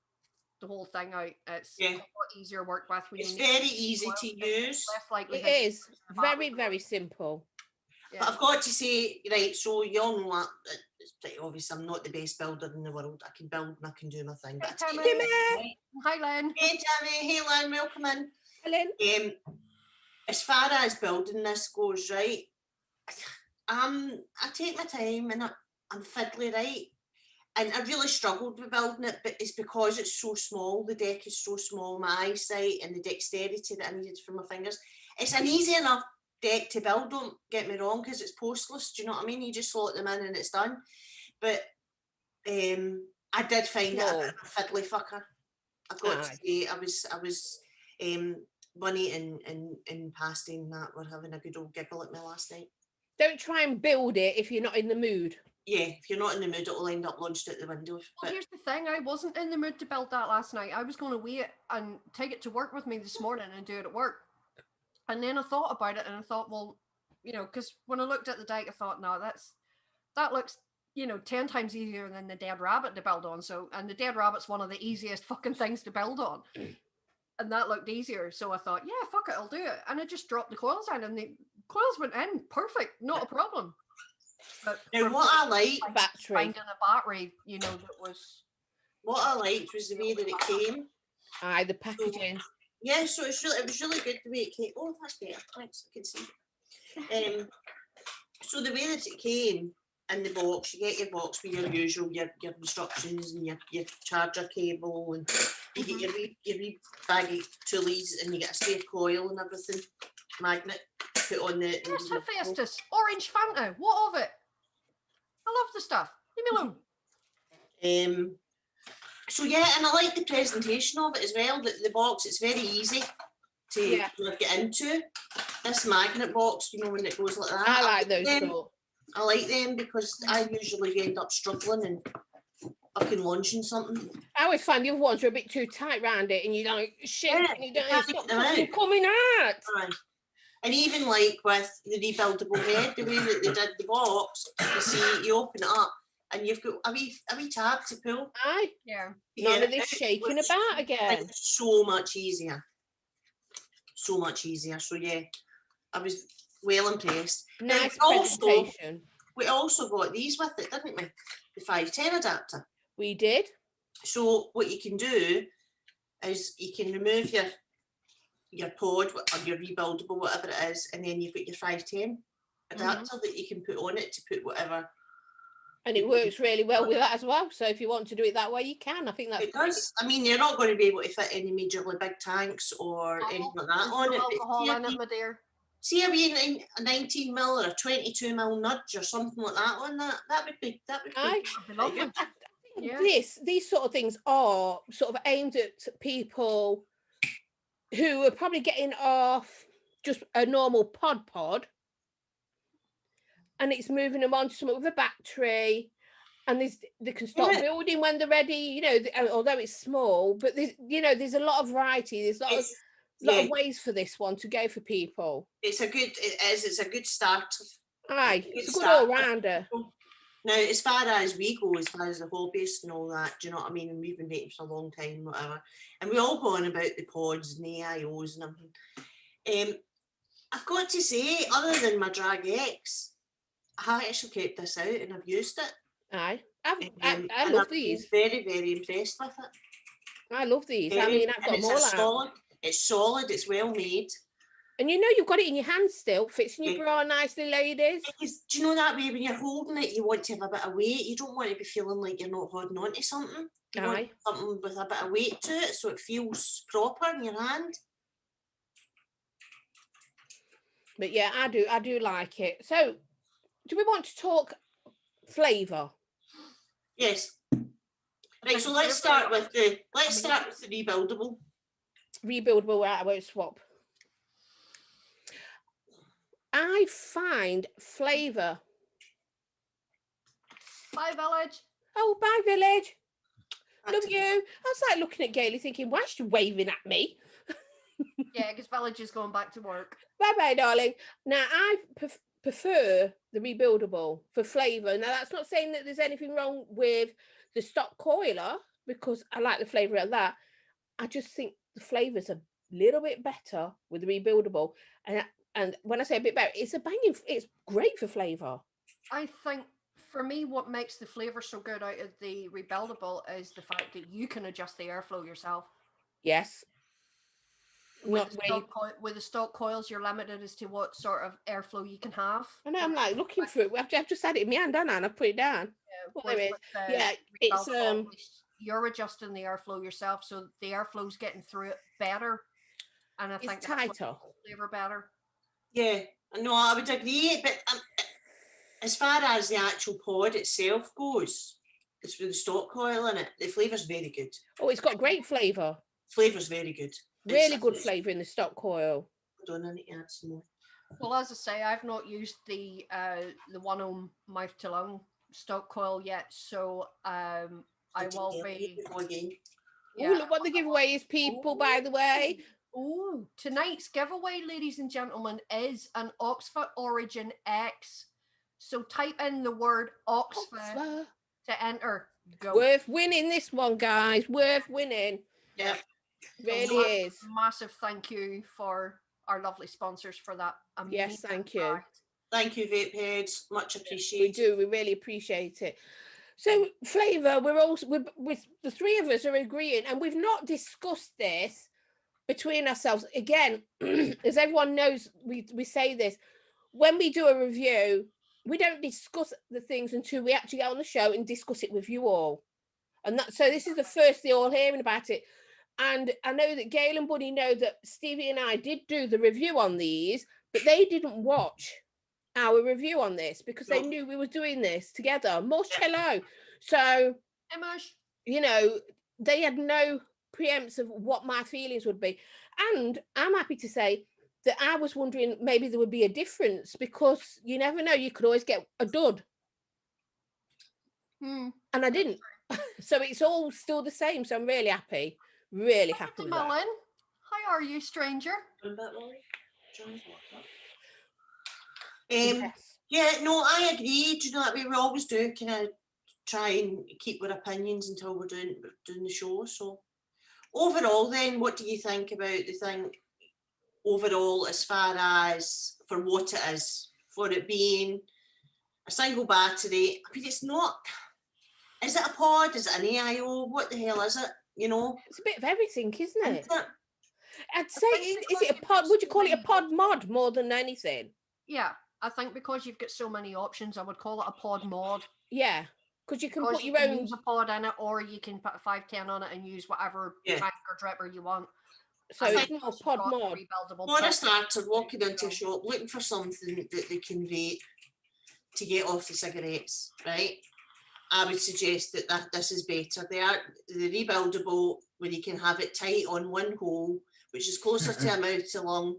the whole thing out. It's a lot easier to work with. It's very easy to use. It is very, very simple. Yeah. But I've got to say, right, so you all know that it's pretty obvious I'm not the best builder in the world. I can build and I can do my thing. Hey, But Tammy. Hi, Lynn. Hey, Tammy. Hey, Lynn. Welcome in. Lynn. As far as building this goes, right, I take my time and I'm fiddly, right? And I really struggled with building it, but it's because it's so small. The deck is so small, my eyesight and the dexterity that I needed for my fingers. It's an easy enough deck to build, don't get me wrong, because it's postless. Do you know what I mean? You just slot them in and it's done. But I did find it a fiddly fucker. I've got to say, I was Bunny and Pasty and that were having a good old giggle at me last night. Don't try and build it if you're not in the mood. Yeah, if you're not in the mood, it'll end up launched out the window. Well, here's the thing. I wasn't in the mood to build that last night. I was going to wait and take it to work with me this morning and do it at work. And then I thought about it and I thought, well, you know, because when I looked at the deck, I thought, no, that looks, you know, 10 times easier than the dead rabbit to build on. So, and the dead rabbit's one of the easiest fucking things to build on. And that looked easier. So I thought, yeah, fuck it, I'll do it. And I just dropped the coils in and the coils went in. Perfect. Not a problem. But now, what I like, finding a battery, you know, that was. What I liked was the way that it came. Aye, the packaging. So, yeah, so it was really good the way it came. Oh, that's better. Thanks, I can see. So the way that it came in the box, you get your box with your usual, your instructions and your charger cable, and you get your wee bag of toolies, and you get a spare coil and everything, magnet, put on the. Yes, Hephaestus, orange Fanta, what of it? I love the stuff. Leave me alone. So yeah, and I like the presentation of it as well. The box, it's very easy to get into. This magnet box, you know, when it goes like that. I like those. I like them because I usually end up struggling and fucking launching something. I always find the other ones are a bit too tight around it, and you don't shit, and you don't stop them coming out. Right. And even like with the rebuildable head, the way that they did the box, you see, you open it up and you've got a wee tab to pull. Aye. Yeah. None of this shaking about again. It's so much easier. So much easier. So yeah, I was well impressed. Nice presentation. We also got these with it, didn't we? The 510 adapter. We did. So what you can do is you can remove your pod or your rebuildable, whatever it is, and then you've got your 510 adapter that you can put on it to put whatever. And it works really well with that as well. So if you want to do it that way, you can. I think that's. It does. I mean, you're not going to be able to fit any majorly big tanks or anything like that on it. Alcohol in it, my dear. See a wee 19 mil or a 22 mil nudge or something like that on that. That would be lovely. Yeah. These sort of things are sort of aimed at people who are probably getting off just a normal pod, and it's moving them on to something with a battery, and they can start building when they're ready. You know, although it's small, but there's a lot of variety. There's a lot of ways for this one to go for people. It's a good start. Aye, it's a good all-rounder. Now, as far as we go, as far as the hobbyist and all that, do you know what I mean? And we've been dating for a long time, whatever. And we all go on about the pods and the AIOs and everything. I've got to say, other than my Drag X, I actually kept this out and I've used it. Aye, I love these. Very, very impressed with it. I love these. I mean, I've got more. It's solid. It's well made. And you know you've got it in your hand still, fits in your bra nicely, ladies. Because do you know that way when you're holding it, you want to have a bit of weight. You don't want to be feeling like you're not holding on to something. You want something with a bit of weight to it, so it feels proper in your hand. But yeah, I do like it. So, do we want to talk flavour? Yes. Right, so let's start with the rebuildable. Rebuildable, I won't swap. I find flavour. Bye, Village. Oh, bye, Village. Love you. I was like looking at Gailey thinking, why is she waving at me? Yeah, because Village is going back to work. Bye-bye, darling. Now, I prefer the rebuildable for flavour. Now, that's not saying that there's anything wrong with the stock coiler, because I like the flavour of that. I just think the flavour's a little bit better with the rebuildable. And when I say a bit better, it's great for flavour. I think for me, what makes the flavour so good out of the rebuildable is the fact that you can adjust the airflow yourself. Yes. With the stock coils, you're limited as to what sort of airflow you can have. I know, I'm like looking for it. I've just had it in my hand, haven't I? And I put it down. Yeah, there it is. It's you're adjusting the airflow yourself, so the airflow's getting through it better. And I think it's tighter. Flavour better. Yeah, no, I would agree. But as far as the actual pod itself goes, it's with the stock coil in it. The flavour's very good. Oh, it's got great flavour. Flavour's very good. Really good flavour in the stock coil. Hold on, I need to add some more. Well, as I say, I've not used the 1 ohm mouth to lung stock coil yet, so I will be. Yeah. Oh, look what the giveaway is, people! Ooh. By the way. Oh, tonight's giveaway, ladies and gentlemen, is an Oxva Origin X. So type in the word Oxva to enter. Go. Worth winning this one, guys. Worth winning. Yeah. Really is. Massive thank you for our lovely sponsors for that. Yes, thank you. Thank you, Vape Heads. Much appreciated. We do. We really appreciate it. So, flavour, with the three of us are agreeing, and we've not discussed this between ourselves. Again, as everyone knows, we say this. When we do a review, we don't discuss the things until we actually get on the show and discuss it with you all. And so this is the first they're all hearing about it. And I know that Gail and Buddy know that Stevie and I did do the review on these, but they didn't watch our review on this because they knew we were doing this together. Much hello. So, you know, they had no preempts of what my feelings would be. And I'm happy to say that I was wondering maybe there would be a difference because you never know. You could always get a dud. And I didn't. So it's all still the same. So I'm really happy. Really happy with that. How are you, stranger? Yes. Yeah, no, I agree. Do you know that we always do kind of try and keep our opinions until we're doing the show. So overall then, what do you think about the thing overall as far as for what it is, for it being a single battery? I mean, it's not, is it a pod? Is it an AIO? What the hell is it? You know? It's a bit of everything, isn't it? I'd say, is it a pod? Would you call it a pod mod more than anything? Yeah, I think because you've got so many options, I would call it a pod mod. Yeah, because you can put your own. Use a pod in it, or you can put a 510 on it and use whatever tank or dripper you want. So it's not a pod mod. When I started walking into a shop looking for something that they can vape to get off the cigarettes, right? I would suggest that this is better. The rebuildable, where you can have it tight on one hole, which is closer to a mouth to lung.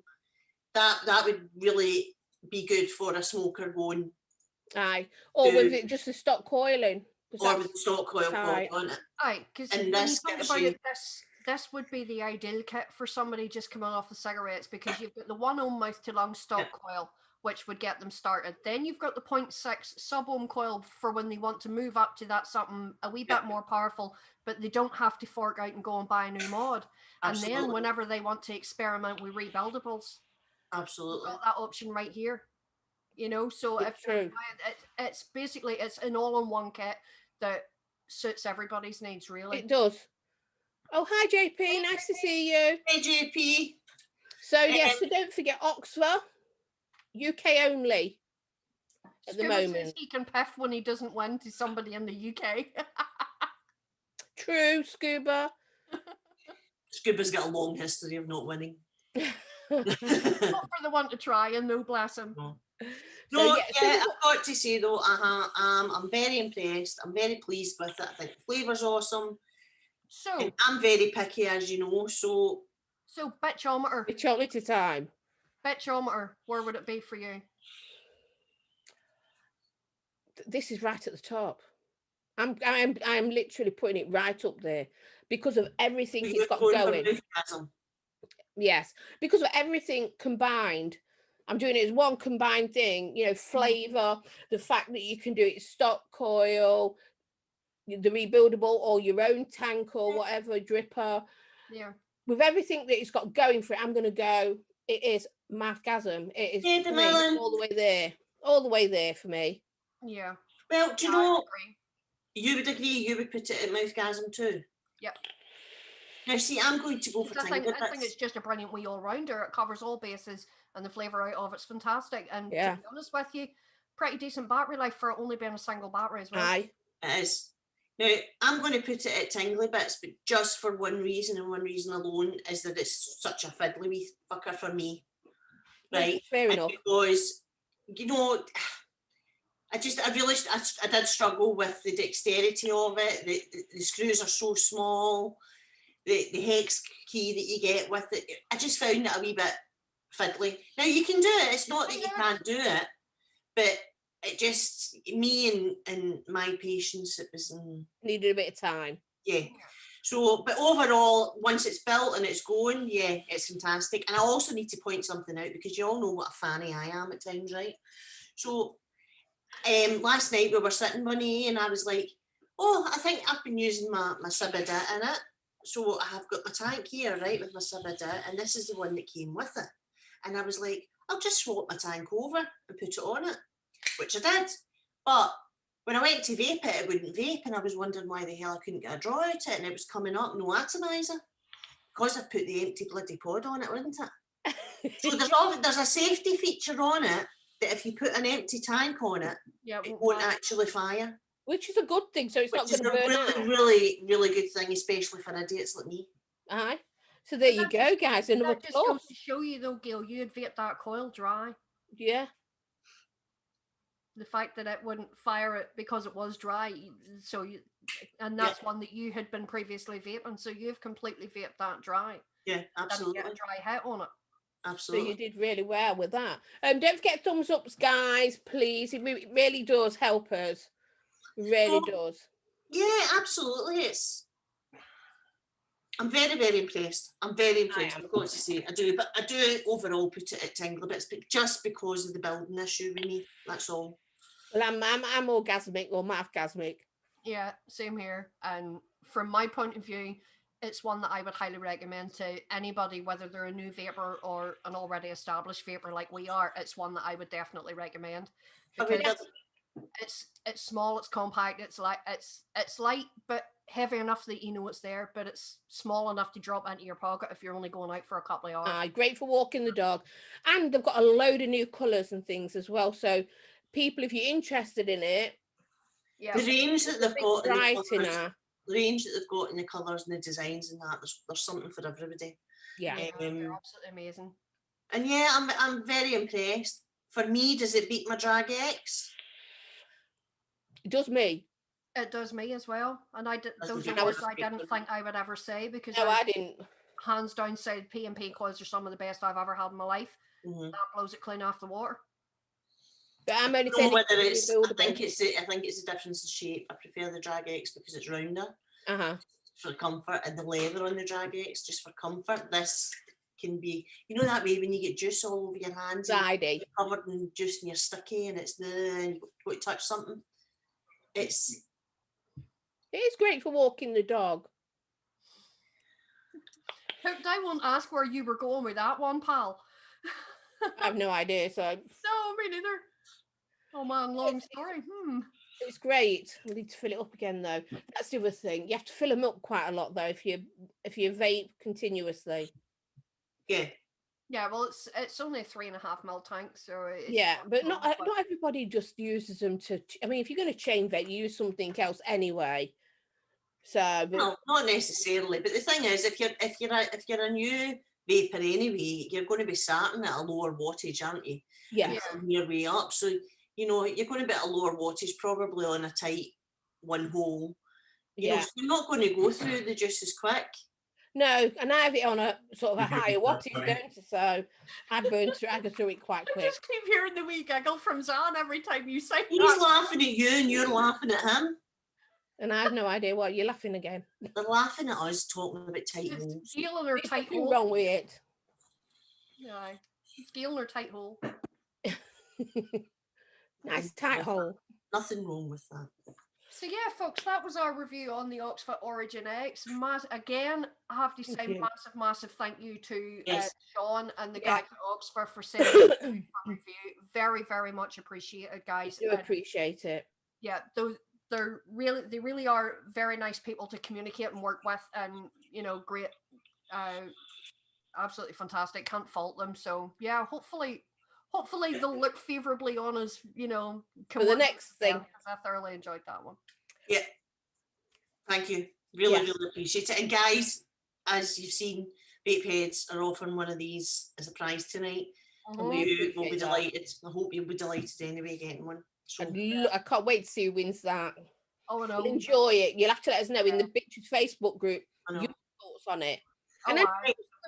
That would really be good for a smoker going. Aye, or with it just the stock coiling. Or with the stock coil pod on it. Aye, because when you think about it, this would be the ideal kit for somebody just coming off the cigarettes, because you've got the 1 ohm mouth to lung stock coil, which would get them started. Then you've got the 0.6 sub-ohm coil for when they want to move up to that something a wee bit more powerful, but they don't have to fork out and go and buy a new mod. Absolutely. And then whenever they want to experiment with rebuildables, absolutely, got that option right here. You know, so if it's basically it's an all-in-one kit that suits everybody's needs, really. It does. Oh, hi JP, nice to see you. Hey JP. So yes, so don't forget Oxva, UK only at the Scuba moment. says he can piff when he doesn't win to somebody in the UK. True, Scuba. Scuba's got a long history of not winning. Not for the one to try, and no, bless him. No, So, I've got to say though, I'm very impressed. I'm very pleased with it. I think the flavour's awesome. So And I'm very picky, as you know. So bitchometer. Bitchometer time. Bitchometer. Where would it be for you? This is right at the top. I'm literally putting it right up there because of everything it's got going. Yes, because of everything combined. I'm doing it as one combined thing, you know, flavour, the fact that you can do it stock coil, the rebuildable or your own tank or whatever, dripper. Yeah. With everything that it's got going for it, I'm going to go, it is mouthgasm. It is for me, all the way there. All the way there for me. Yeah. Well, do you know, you would agree, you would put it at mouthgasm too? Yep. Now, see, I'm going to go for I think it's just a brilliant wee all-rounder. It covers all bases and the flavour out of it's fantastic. And to be honest with you, pretty decent battery life for it only being a single battery as well. Aye. It is. Now, I'm going to put it at Tingly Bits, but just for one reason and one reason alone, is that it's such a fiddly wee fucker for me. Right? Fair enough. Because, you know, I did struggle with the dexterity of it. The screws are so small. The hex key that you get with it, I just found it a wee bit fiddly. Now you can do it, it's not that you can't do it, but it just, me and my patience, it was needed a bit of time. Yeah. So, but overall, once it's built and it's going, yeah, it's fantastic. And I also need to point something out because you all know what a fanny I am at times, right? So last night we were sitting, Bunny, and I was like, oh, I think I've been using my Sibida in it. So I have got my tank here, right, with my Sibida, and this is the one that came with it. And I was like, I'll just swap my tank over and put it on it, which I did. But when I went to vape it wouldn't vape, and I was wondering why the hell I couldn't get a draw out of it, and it was coming up no atomizer. Because I put the empty bloody pod on it, wasn't it? So there's a safety feature on it that if you put an empty tank on it, it won't actually fire. Which is a good thing, so it's not going to burn out. Which is a really, really good thing, especially for idiots like me. Aye. So there you go, guys. Another that just goes to show you, though, Gail, you had vaped that coil dry. Yeah. The fact that it wouldn't fire it because it was dry, and that's one that you had been previously vaping, so you've completely vaped that dry. Yeah, absolutely. Didn't get a dry hit on it. Absolutely. So you did really well with that. Don't forget thumbs ups, guys, please. It really does help us. Really does. Yeah, absolutely. I'm very, very impressed. I'm very impressed. I've got to say, I do. But I do overall put it at Tingly Bits, but just because of the building issue we need. That's all. Well, I'm orgasmic or mouthgasmic. Yeah, same here. And from my point of view, it's one that I would highly recommend to anybody, whether they're a new vapor or an already established vapor like we are. It's one that I would definitely recommend. Because it's small, it's compact, it's light but heavy enough that you know it's there, but it's small enough to drop into your pocket if you're only going out for a couple of hours. Great for walking the dog. And they've got a load of new colours and things as well. So people, if you're interested in it, the range that they've got in the range that they've got in the colours and the designs and that, there's something for everybody. Yeah, they're absolutely amazing. And yeah, I'm very impressed. For me, does it beat my Drag X? It does me. It does me as well. And those are words I didn't think I would ever say, because I didn't. Hands down said P&P coils are some of the best I've ever had in my life. That blows it clean off the water. But I'm only saying I think it's a difference in shape. I prefer the Drag X because it's rounder. For comfort, and the leather on the Drag X just for comfort. This can be, you know, that way when you get juice all over your hands, you're covered in juice and you're sticky, and you've got to touch something. It is great for walking the dog. I won't ask where you were going with that one, pal. I have no idea. So no, me neither. Oh man, long story. It's great. We need to fill it up again, though. That's the other thing. You have to fill them up quite a lot, though, if you vape continuously. Yeah. Yeah, well, it's only a 3.5 ml tank, so yeah, but not everybody just uses them to. I mean, if you're going to chain vape, you use something else anyway. So, but, no, not necessarily. But the thing is, if you're a new vapor anyway, you're going to be starting at a lower wattage, aren't you? yeah. From your way up. So you're going to be at a lower wattage, probably on a tight one hole. So you're not going to go through the juice as quick. No, and I have it on a sort of a higher wattage, don't I? So I go through it quite quick. I just keep hearing the wee giggle from Zan every time you say He's laughing at you and you're laughing at him. And I have no idea what you're laughing again. They're laughing at us talking about tight holes. Dealing or There's tight nothing hole. wrong with it. Yeah, dealing or tight hole. Nice tight hole. Nothing wrong with that. So yeah, folks, that was our review on the Oxva Origin X. Again, I have to say massive thank you to Sean and the guys at Oxford for sending the review. Very, very much appreciated, guys. I do appreciate it. Yeah, they really are very nice people to communicate and work with, and great, absolutely fantastic. Can't fault them. So yeah, hopefully they'll look favorably on us, for the next thing. Because I thoroughly enjoyed that one. Yeah. Thank you. Really appreciate it. And guys, as you've seen, Vape Heads are offering one of these as a prize tonight. We'll be delighted. I hope you'll be delighted anyway getting one. So, I can't wait to see who wins that. Oh no. You'll enjoy it. You'll have to let us know in the Bitches Facebook group your thoughts on it. And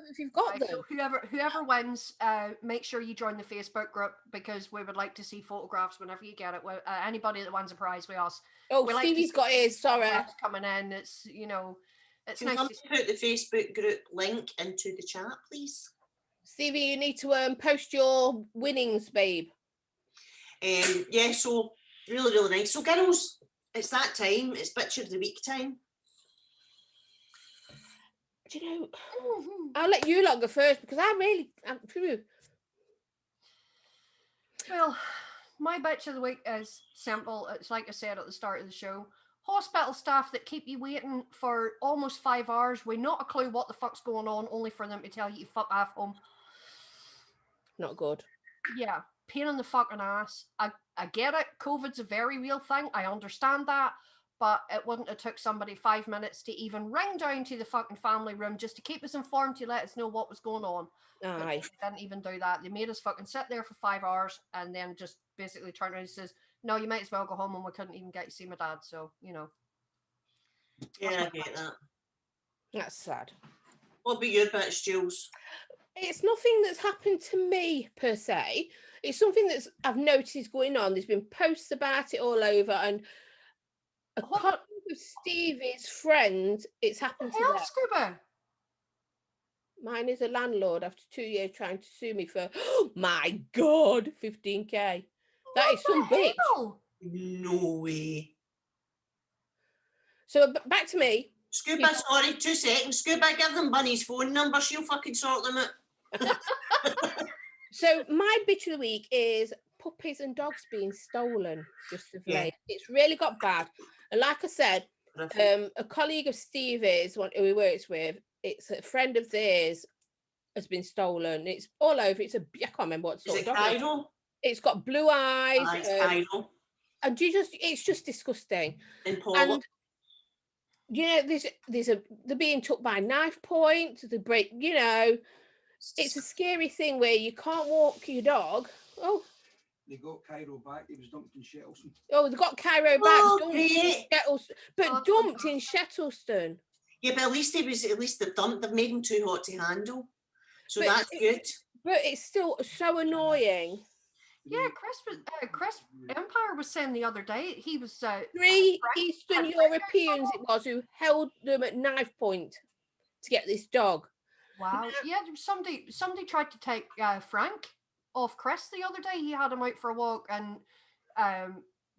if you've got them. So whoever wins, make sure you join the Facebook group, because we would like to see photographs whenever you get it. Anybody that wins a prize with us. Oh, Stevie's got his. Sorry, coming in. It's it's nice. Can to put the Facebook group link into the chat, please? Stevie, you need to post your winnings, babe. Yeah. So really nice. So girls, it's that time. It's Bitch of the Week time. Do you know, I'll let you lot go first, because well, my bitch of the week is simple. It's like I said at the start of the show. Hospital staff that keep you waiting for almost 5 hours with not a clue what the fuck's going on, only for them to tell you to fuck off home. Not good. Yeah, pain in the fucking ass. I get it. COVID's a very real thing. I understand that. But it wouldn't have took somebody 5 minutes to even ring down to the fucking family room just to keep us informed, to let us know what was going on. Aye. They didn't even do that. They made us fucking sit there for 5 hours and then just basically turned around and says, no, you might as well go home, and we couldn't even get to see my dad. So, Yeah, I get that. That's sad. What about your bitch, Jules? It's nothing that's happened to me per se. It's something that's I've noticed going on. There's been posts about it all over, and a colleague of Stevie's friend, it's happened to them. Scuba? Mine is a landlord after 2 years trying to sue me for, oh my God, 15k. That is some bitch. No way. So back to me. Scuba, sorry, 2 seconds. Scuba, give them Bunny's phone number. She'll fucking sort them out. So my bitch of the week is puppies and dogs being stolen just of late. It's really got bad. And like I said, a colleague of Stevie's, who he works with, it's a friend of theirs, has been stolen. It's all over. I can't remember what sort of dog it is. It's got blue eyes. And it's just disgusting. And they're being took by knife point. They break. It's a scary thing where you can't walk your dog. Oh. They got Cairo back. He was dumped in Shettleston. Oh, they got Cairo back, dumped in Shettleston. Yeah, but at least they've dumped. They've made him too hot to handle. So that's good. But it's still so annoying. Yeah, Chris Empire was saying the other day he was 3 Eastern Europeans it was who held them at knife point to get this dog. Wow. Yeah, somebody tried to take Frank off Chris the other day. He had him out for a walk, and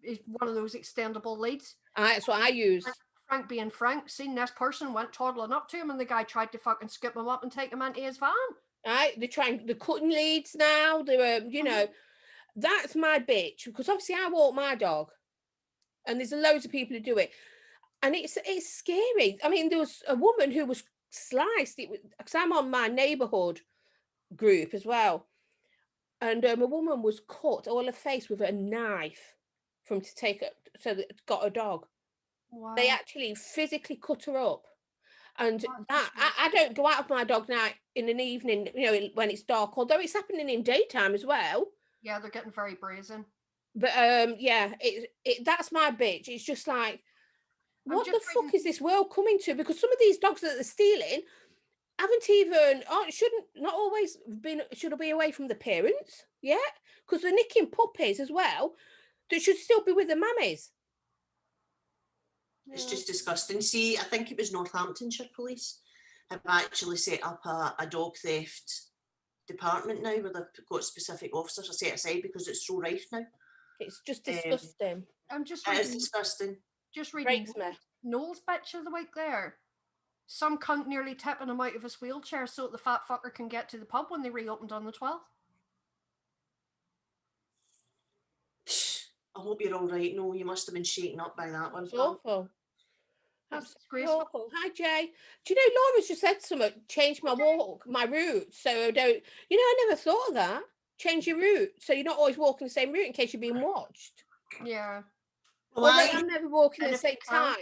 it's one of those extendable leads. That's what I use. Frank being Frank, seen this person, went toddling up to him, and the guy tried to fucking scoop him up and take him into his van. They're cutting leads now. They're that's my bitch, because obviously I walk my dog, and there's loads of people who do it, and it's scary. I mean, there was a woman who was sliced. Because I'm on my neighbourhood group as well. And a woman was cut all her face with a knife to take it, so that it got a dog. Wow. They actually physically cut her up. And That's I don't go out with my dog now in an evening, when it's dark, although it's happening in daytime as well. Yeah, they're getting very brazen. But that's my bitch. It's just like, what the fuck is this world coming to? Because some of these dogs that they're stealing should be away from the parents, yeah? Because they're nicking puppies as well that should still be with the mammies. It's just disgusting. See, I think it was Northamptonshire Police have actually set up a dog theft department now where they've got specific officers set aside because it's so rife now. It's just disgusting. I'm just It is reading, disgusting. just reading Breaks me. Noel's bitch of the week there. Some cunt nearly tipping him out of his wheelchair so that the fat fucker can get to the pub when they reopened on the 12th. I hope you're all right. No, you must have been shaken up by that one. It's awful. That's Absolutely disgraceful. awful. Hi, Jay. Do you know Laura's just said something? Change my route. So I don't, I never thought of that. Change your route. So you're not always walking the same route in case you're being watched. Yeah. Well, Although I'm never walking at the same time.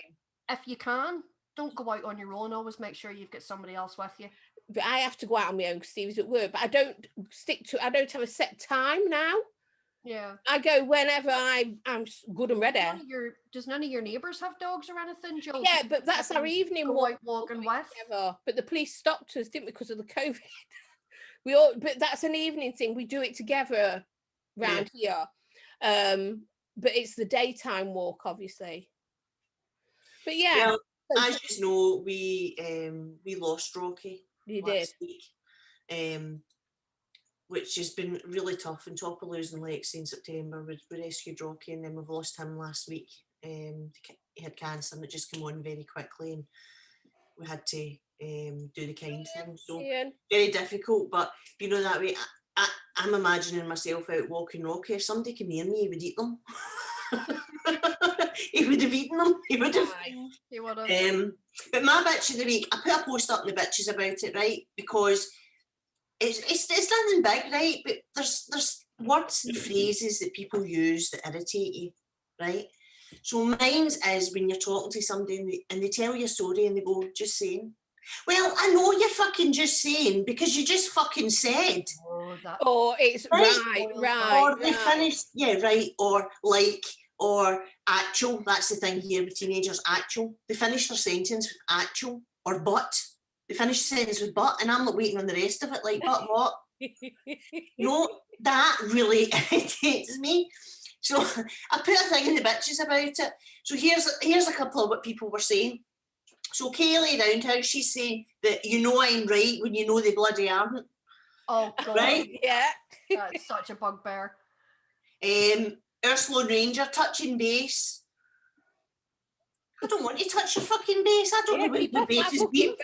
If you can, don't go out on your own. Always make sure you've got somebody else with you. But I have to go out on my own because Stevie's at work. But I don't have a set time now. Yeah. I go whenever I'm good and ready. Does none of your neighbours have dogs or anything, Joe? Yeah, but that's our evening walk. Walking with. Together. But the police stopped us, didn't we, because of the COVID? But that's an evening thing. We do it together round here. But it's the daytime walk, obviously. But yeah. Well, as you know, we lost Rocky last week. Which has been really tough. On top of losing Lexi in September, we rescued Rocky, and then we've lost him last week. He had cancer, and it just came on very quickly, and we had to do the kind thing. So very difficult, but that way, I'm imagining myself out walking Rocky. If somebody came near me, he would eat them. He would have eaten them. He would have. But my bitch of the week, I put a post up in the bitches about it, right? Because it's nothing big, right? But there's words and phrases that people use that irritate you, right? So mine's is when you're talking to somebody and they tell you a story and they go, just saying. Well, I know you're fucking just saying because you just fucking said. It's right. Or they finish, right, or like, or actual. That's the thing here with teenagers, actual. They finish their sentence with actual or but. They finish the sentence with but, and I'm not waiting on the rest of it, like, but what? That really irritates me. So I put a thing in the bitches about it. So here's a couple of what people were saying. So Kaylee Roundhouse, she's saying that I'm right when you know they bloody aren't. Oh, God. Right? Yeah. That's such a bugbear. Ursula Ranger, touching base. I don't want you to touch your fucking base. I don't know where your base has been.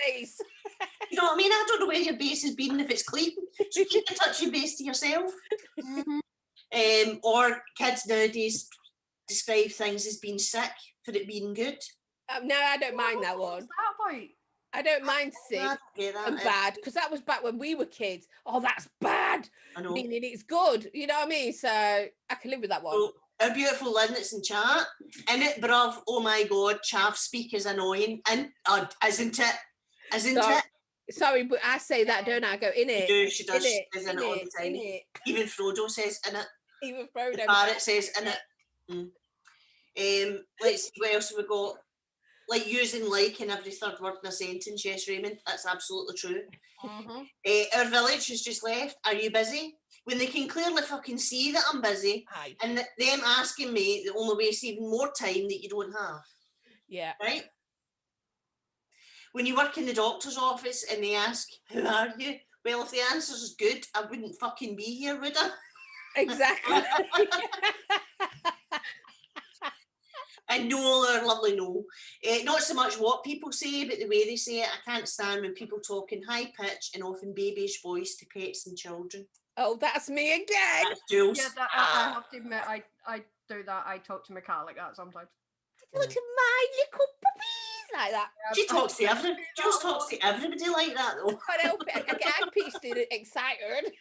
You know what I mean? I don't know where your base has been if it's clean. So keep your touching base to yourself. Mm-hmm. Or kids nowadays describe things as being sick for it being good. No, I don't mind that one. What's that about? I don't mind sick and bad because that was back when we were kids. Oh, that's bad. I know. Meaning it's good. You know what I mean? So I can live with that one. So, our beautiful Lynn that's in chat. In it, bruv, oh my God, chav speak is annoying. And isn't it? Isn't it? Sorry, but I say that, don't I? I go, in it. She does. She says in it all the time. Even Frodo says in it. Even Frodo. The parrot says in it. Let's see what else we got. Like using like in every third word in a sentence. Yes, Raymond, that's absolutely true. Mm-hmm. Our village has just left. Are you busy? When they can clearly fucking see that I'm busy. Aye. And them asking me the only way even more time that you don't have. Yeah. Right? When you work in the doctor's office and they ask, who are you? Well, if the answer's good, I wouldn't fucking be here, would I? Exactly. And Noel, our lovely Noel. Not so much what people say, but the way they say it. I can't stand when people talk in high pitch and often babyish voice to pets and children. Oh, that's me again. That's Jules. Yeah, I have to admit, I do that. I talk to my cat like that sometimes. Look at my little puppies. like that. She talks to everybody. Jules talks to everybody like that, though. I can't help it. I get peacefully excited.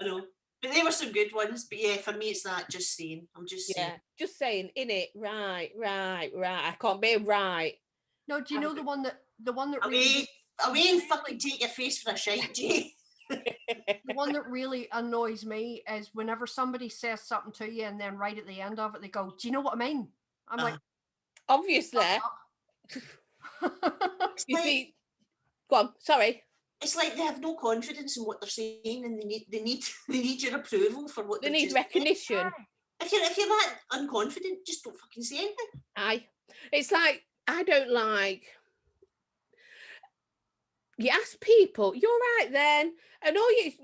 I know. But they were some good ones. But yeah, for me, it's that just saying. I'm just saying. Yeah, just saying, in it, right. I can't be right. No, do you know the one that Away and fucking take your face for a shite, Jay. the one that really annoys me is whenever somebody says something to you and then right at the end of it they go, "Do you know what I mean?" I'm like, obviously. You see, go on. Sorry. It's like they have no confidence in what they're saying, and they need your approval for what they need recognition. If you're that unconfident, just don't fucking say anything. Aye, it's like I don't like. You ask people, "You're right then," and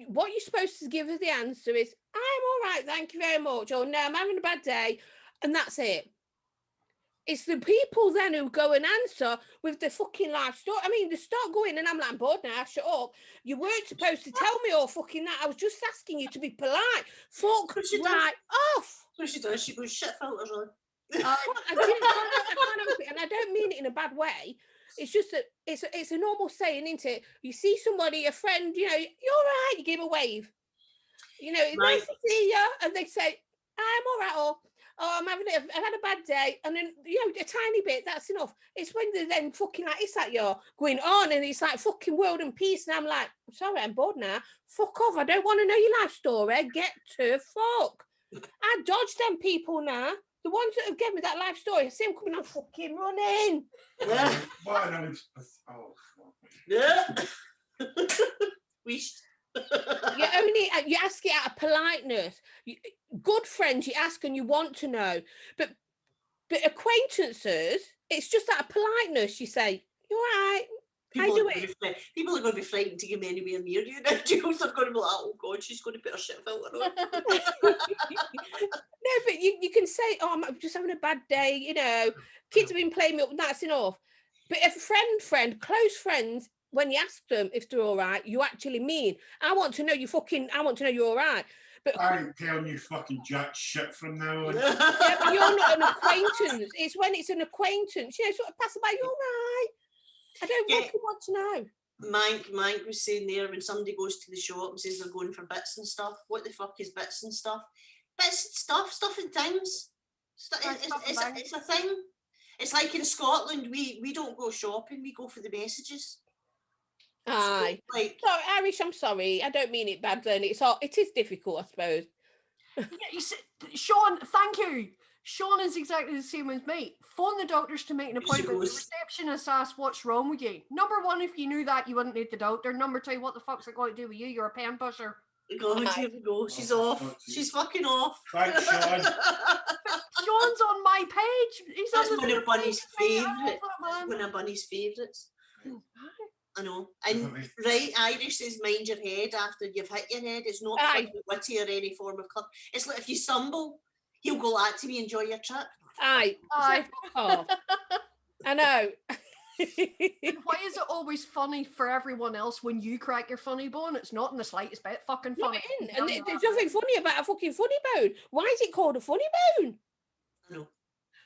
what you're supposed to give as the answer is, "I'm all right, thank you very much," or "No, I'm having a bad day," and that's it. It's the people then who go and answer with the fucking life story. I mean, they start going, and I'm like, "I'm bored now, shut up. You weren't supposed to tell me all fucking that. I was just asking you to be polite. Fuck right off." So she does. She goes, "Shit filters on." I can't help it, and I don't mean it in a bad way. It's just that it's a normal saying, isn't it? You see somebody, a friend, you know, "You're right," you give a wave. You know, it's nice to see you, and they say, "I'm all right," or "I've had a bad day," and then, you know, a tiny bit, that's enough. It's when they're then fucking like, it's like you're going on, and it's like fucking world and peace, and I'm like, "Sorry, I'm bored now. Fuck off. I don't want to know your life story. Get to fuck." I dodge them people now. The ones that have given me that life story, I see them coming on fucking running. Yeah. Yeah. You ask it out of politeness. Good friends, you ask and you want to know. But acquaintances, it's just out of politeness. You say, "You're right." People are going to be frightened to give me anywhere near you now. Jules are going to be like, "Oh God, she's going to put her shit filter on." No, but you can say, "Oh, I'm just having a bad day," you know, "Kids have been playing me up," that's enough. But if a close friends, when you ask them if they're all right, you actually mean, I want to know you're all right. But I ain't telling you fucking jack shit from now on. Yeah, but you're not an acquaintance. It's when it's an acquaintance, you know, sort of pass by, "You're right. I don't fucking want to know." Mike was saying there, when somebody goes to the shop and says they're going for bits and stuff, what the fuck is bits and stuff? Bits and stuff and things. It's a thing. It's like in Scotland, we don't go shopping, we go for the messages. Aye. So, like, sorry, Irish, I'm sorry. I don't mean it bad then. It is difficult, I suppose. Yeah, you see, Sean, thank you. Sean is exactly the same as me. Phone the doctors to make an appointment. The receptionist asks, "What's wrong with you?" Number one, if you knew that, you wouldn't need the doctor. Number two, what the fuck's it got to do with you? You're a pen pusher. God, here we go. She's off. She's fucking off. Thanks, Sean. Sean's on my page. He's That's on one of Bunny's favourites. One of Bunny's favourites. I know. And right, Irish says, "Mind your head after you've hit your head." It's not witty or any form of club. It's like if you stumble, he'll go like to me, "Enjoy your trip." Aye. Oh. I know. Why is it always funny for everyone else when you crack your funny bone? It's not in the slightest bit fucking funny. And there's nothing funny about a fucking funny bone. Why is it called a funny bone? No.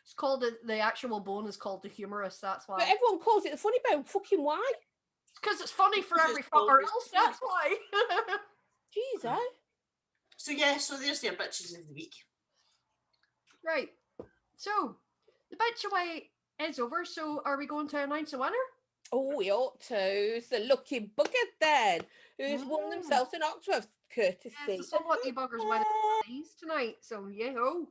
It's called the actual bone is called the humerus. That's why. But everyone calls it the funny bone. Fucking why? Because it's funny for every fucker else. That's why. Jeez, eh? So yeah, so there's your bitches of the week. Right. So the bitch away is over. So are we going to announce a winner? Oh, we ought to. It's the lucky bugger then, who's won themselves an Oxva courtesy. Yes, some lucky buggers winning these tonight. So yeah, ho.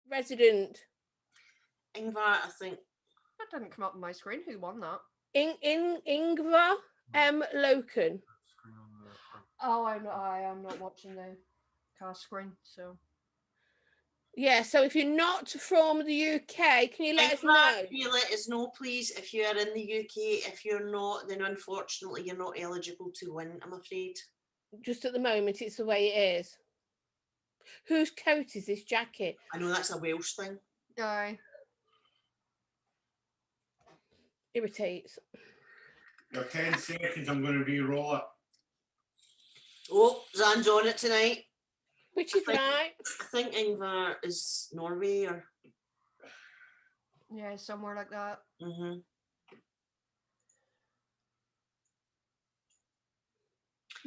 Resident Ingvar, I think. That didn't come up on my screen. Who won that? Ingvar M. Loken. Oh, I'm not watching the cast screen, so. Yeah, so if you're not from the UK, can you let us know? Can you let us know, please, if you are in the UK? If you're not, then unfortunately you're not eligible to win, I'm afraid. Just at the moment, it's the way it is. Whose coat is this jacket? I know that's a Welsh thing. Aye. Irritates. You have 10 seconds, I'm going to re-roll it. Oh, Zan's on it tonight. Which is right. I think Ingvar is Norway or. Yeah, somewhere like that. Mm-hmm.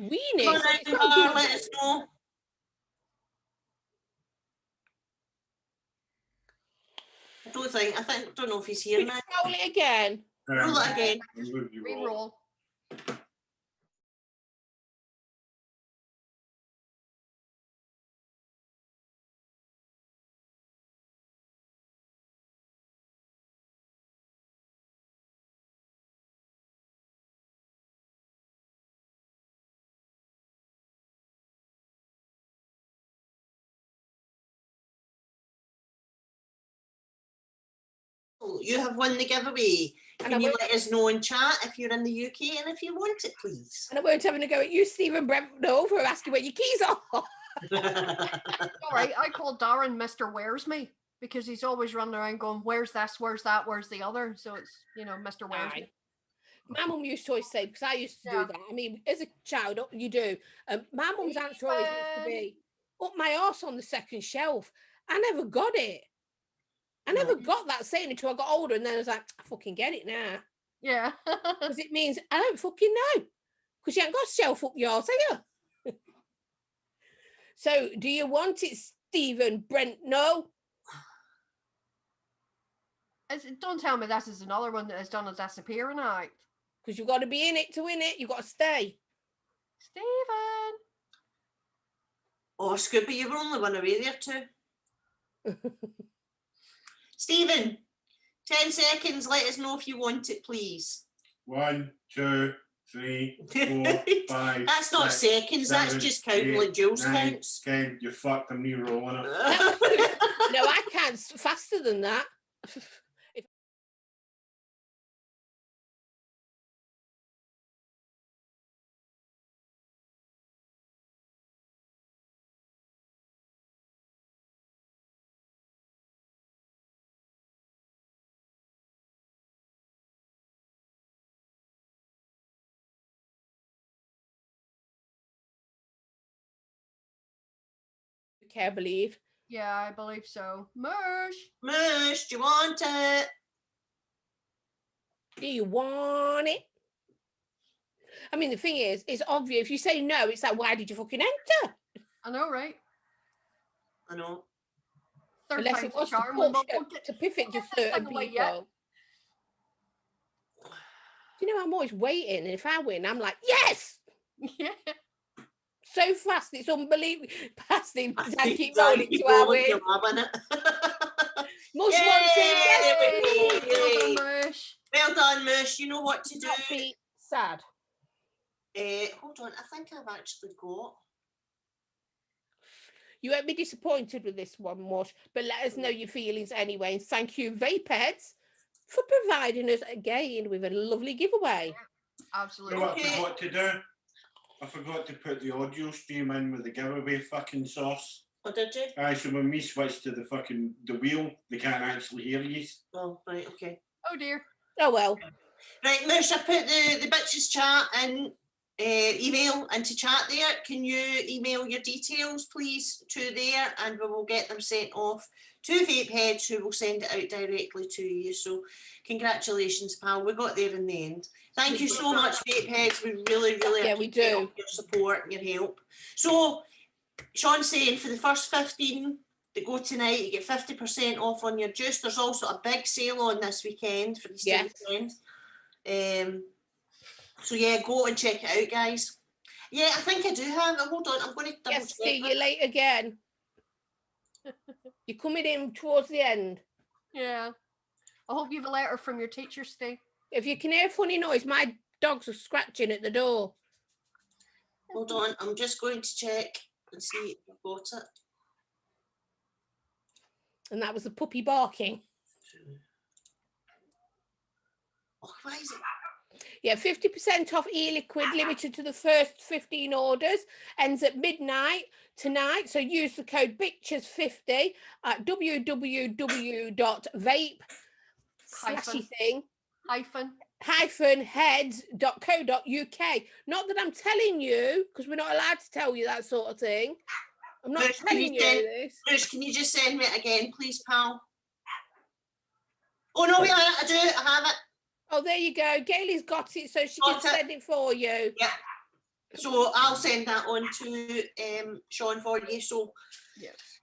Weenie. Come on, Ingvar, let us know. I don't know if he's here now. Roll it again. Roll it again. Re-roll. You have won the giveaway. Can you let us know in chat if you're in the UK and if you want it, please? And I won't having a go at you, Stephen Brent, for asking where your keys are. All right, I call Darren Mr. Where's Me because he's always running around going, where's this, where's that, where's the other? So it's, Mr. Where's Me. My mum used to always say, because I used to do that. I mean, as a child, you do. My mum's answer always used to be, up my arse on the second shelf. I never got it. I never got that saying until I got older, and then I was like, I fucking get it now. Yeah. Because it means I don't fucking know. Because you ain't got a shelf up yours, have you? So, do you want it, Stephen Brent? No? Don't tell me this is another one that has done a disappearing act. Because you've got to be in it to win it. You've got to stay. Stephen! Oh, Scoopy, you were only one away there too. Stephen, 10 seconds. Let us know if you want it, please. 1, 2, 3, 4, 5. That's not 6, seconds. 7, that's just counting 8, like Jules 9, counts. 10. You fucked. I'm re-rolling it. No, I can't faster than that. Okay, I believe. Yeah, I believe so. Mush! Mush, do you want it? Do you want it? I mean, the thing is, it's obvious. If you say no, it's like, why did you fucking enter? I know, right? I know. Third Unless time's it was a charm. to pivot to certain people. Do you know, I'm always waiting, and if I win, I'm like, yes! Yeah. So fast, it's unbelievable. Past him, I keep Zan, rolling to our win. Mush wants it. Well done, Mush. Well done, Mush. You know what to do. Not be sad. Hold on, I think I've actually got. You won't be disappointed with this one, Mush, but let us know your feelings anyway. And thank you, Vapeheads, for providing us again with a lovely giveaway. Absolutely. You know what I forgot to do? I forgot to put the audio stream in with the giveaway fucking sauce. Oh, did you? Aye, so when we switch to the wheel, they can't actually hear you. Oh, right, okay. Oh dear. Oh well. Right, Mush, I've put the bitches chat in email into chat there. Can you email your details, please, to there, and we will get them sent off to Vapeheads, who will send it out directly to you. So congratulations, pal. We got there in the end. Thank you so much, Vapeheads. We really appreciate all your support and your help. So Sean's saying for the first 15 that go tonight, you get 50% off on your juice. There's also a big sale on this weekend for the weekend. So yeah, go and check it out, guys. Yeah, I think I do have it. Hold on, I'm going to double check. See you late again. You're coming in towards the end. Yeah. I hope you have a letter from your teacher, Steve. If you can hear a funny noise, my dogs are scratching at the door. Hold on, I'm just going to check and see if I've got it. And that was the puppy barking. Oh, why is it? Yeah, 50% off e-liquid, limited to the first 15 orders. Ends at midnight tonight. So use the code BITCHES50 at www.vape/heads.co.uk. Not that I'm telling you, because we're not allowed to tell you that sort of thing. I'm not telling you this. Bruce, can you just send me it again, please, pal? Oh, no, wait a minute, I do. I have it. Oh, there you go. Gailey's got it, so she can send it for you. Yeah. So I'll send that on to Sean for you. So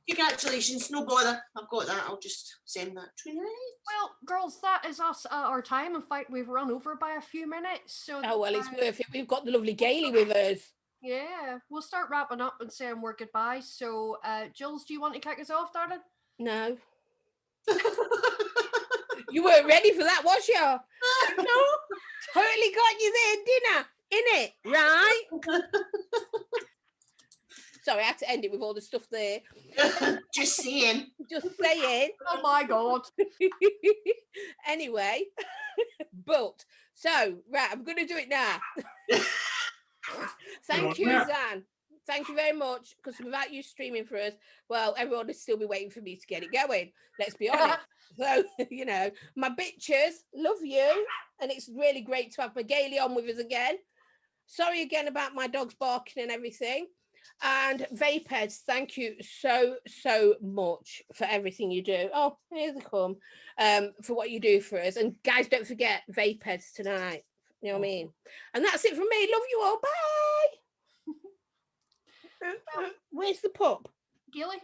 congratulations, no bother. I've got that. I'll just send that tonight. Well, girls, that is us at our time. In fact, we've run over by a few minutes. So oh, well, it's worth it. We've got the lovely Gailey with us. Yeah, we'll start wrapping up and saying we're goodbye. So, Jules, do you want to kick us off, darling? No. You weren't ready for that, was you? No. Totally got you there, dinner. In it, right? Sorry, I had to end it with all the stuff there. Just saying. Just saying. Oh my God. Anyway, but so right, I'm going to do it now. Thank you, Zan. Thank you very much. Because without you streaming for us, well, everyone would still be waiting for me to get it going. Let's be honest. So, you know, my bitches, love you. And it's really great to have my Gailey on with us again. Sorry again about my dogs barking and everything. And Vape Heads, thank you so much for everything you do. Oh, here they come. For what you do for us. And guys, don't forget Vape Heads tonight. You know what I mean? And that's it from me. Love you all. Bye. Where's the pup? Gailey?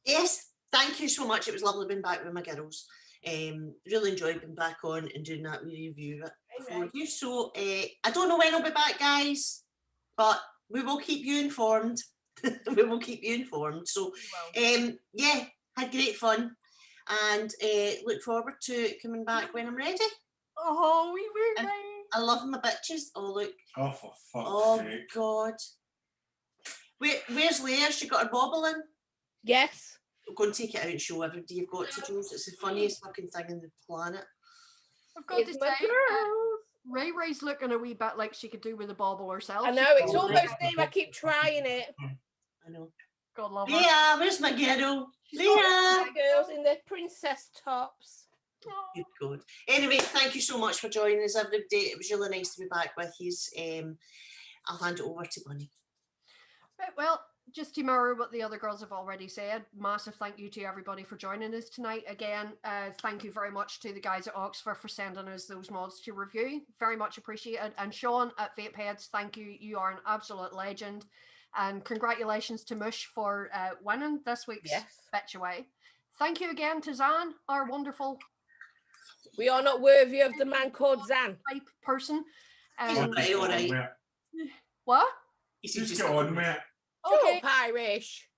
Yes, thank you so much. It was lovely being back with my girls. Really enjoyed being back on and doing that review for you. So I don't know when I'll be back, guys, but we will keep you informed. We will keep you informed. So yeah, had great fun and look forward to coming back when I'm ready. Oh, we were ready. I love my bitches. Oh, look. Oh, for fuck's sake. Oh, God. Where's Leah? She got her bobble in? Yes. Go and take it out and show everybody you've got to, Jules. It's the funniest fucking thing in the planet. I've got to say, Ray Ray's looking a wee bit like she could do with a bobble herself. I know, it's almost there. I keep trying it. I know. God love her. Leah, where's my girl? Leah! My girls in their princess tops. Good God. Anyway, thank you so much for joining us every day. It was really nice to be back with you. I'll hand it over to Bunny. Right, well, just to mirror what the other girls have already said, massive thank you to everybody for joining us tonight. Again, thank you very much to the guys at Oxva for sending us those mods to review. Very much appreciated. And Sean at Vape Heads, thank you. You are an absolute legend. And congratulations to Mush for winning this week's Bitch Away. Thank you again to Zan, our wonderful... We are not worthy of the man called Zan. Type person. All right. What? Just go on, mate. Okay. Irish.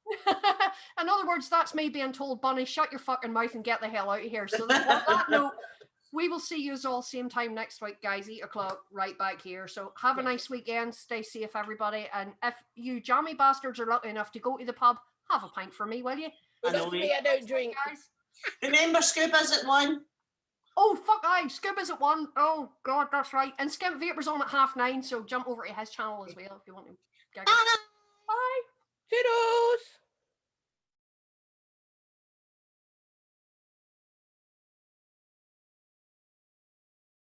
In other words, that's me being told, Bunny, shut your fucking mouth and get the hell out of here. So on that note, we will see you all same time next week, guys, 8 o'clock, right back here. So have a nice weekend. Stay safe, everybody. And if you jammy bastards are lucky enough to go to the pub, have a pint for me, will you? I don't drink. Guys. Remember, Scuba's at 1. Oh, fuck, aye. Scuba's at 1. Oh, God, that's right. And Skimp Vapor's on at 9:30, so jump over to his channel as well if you want to.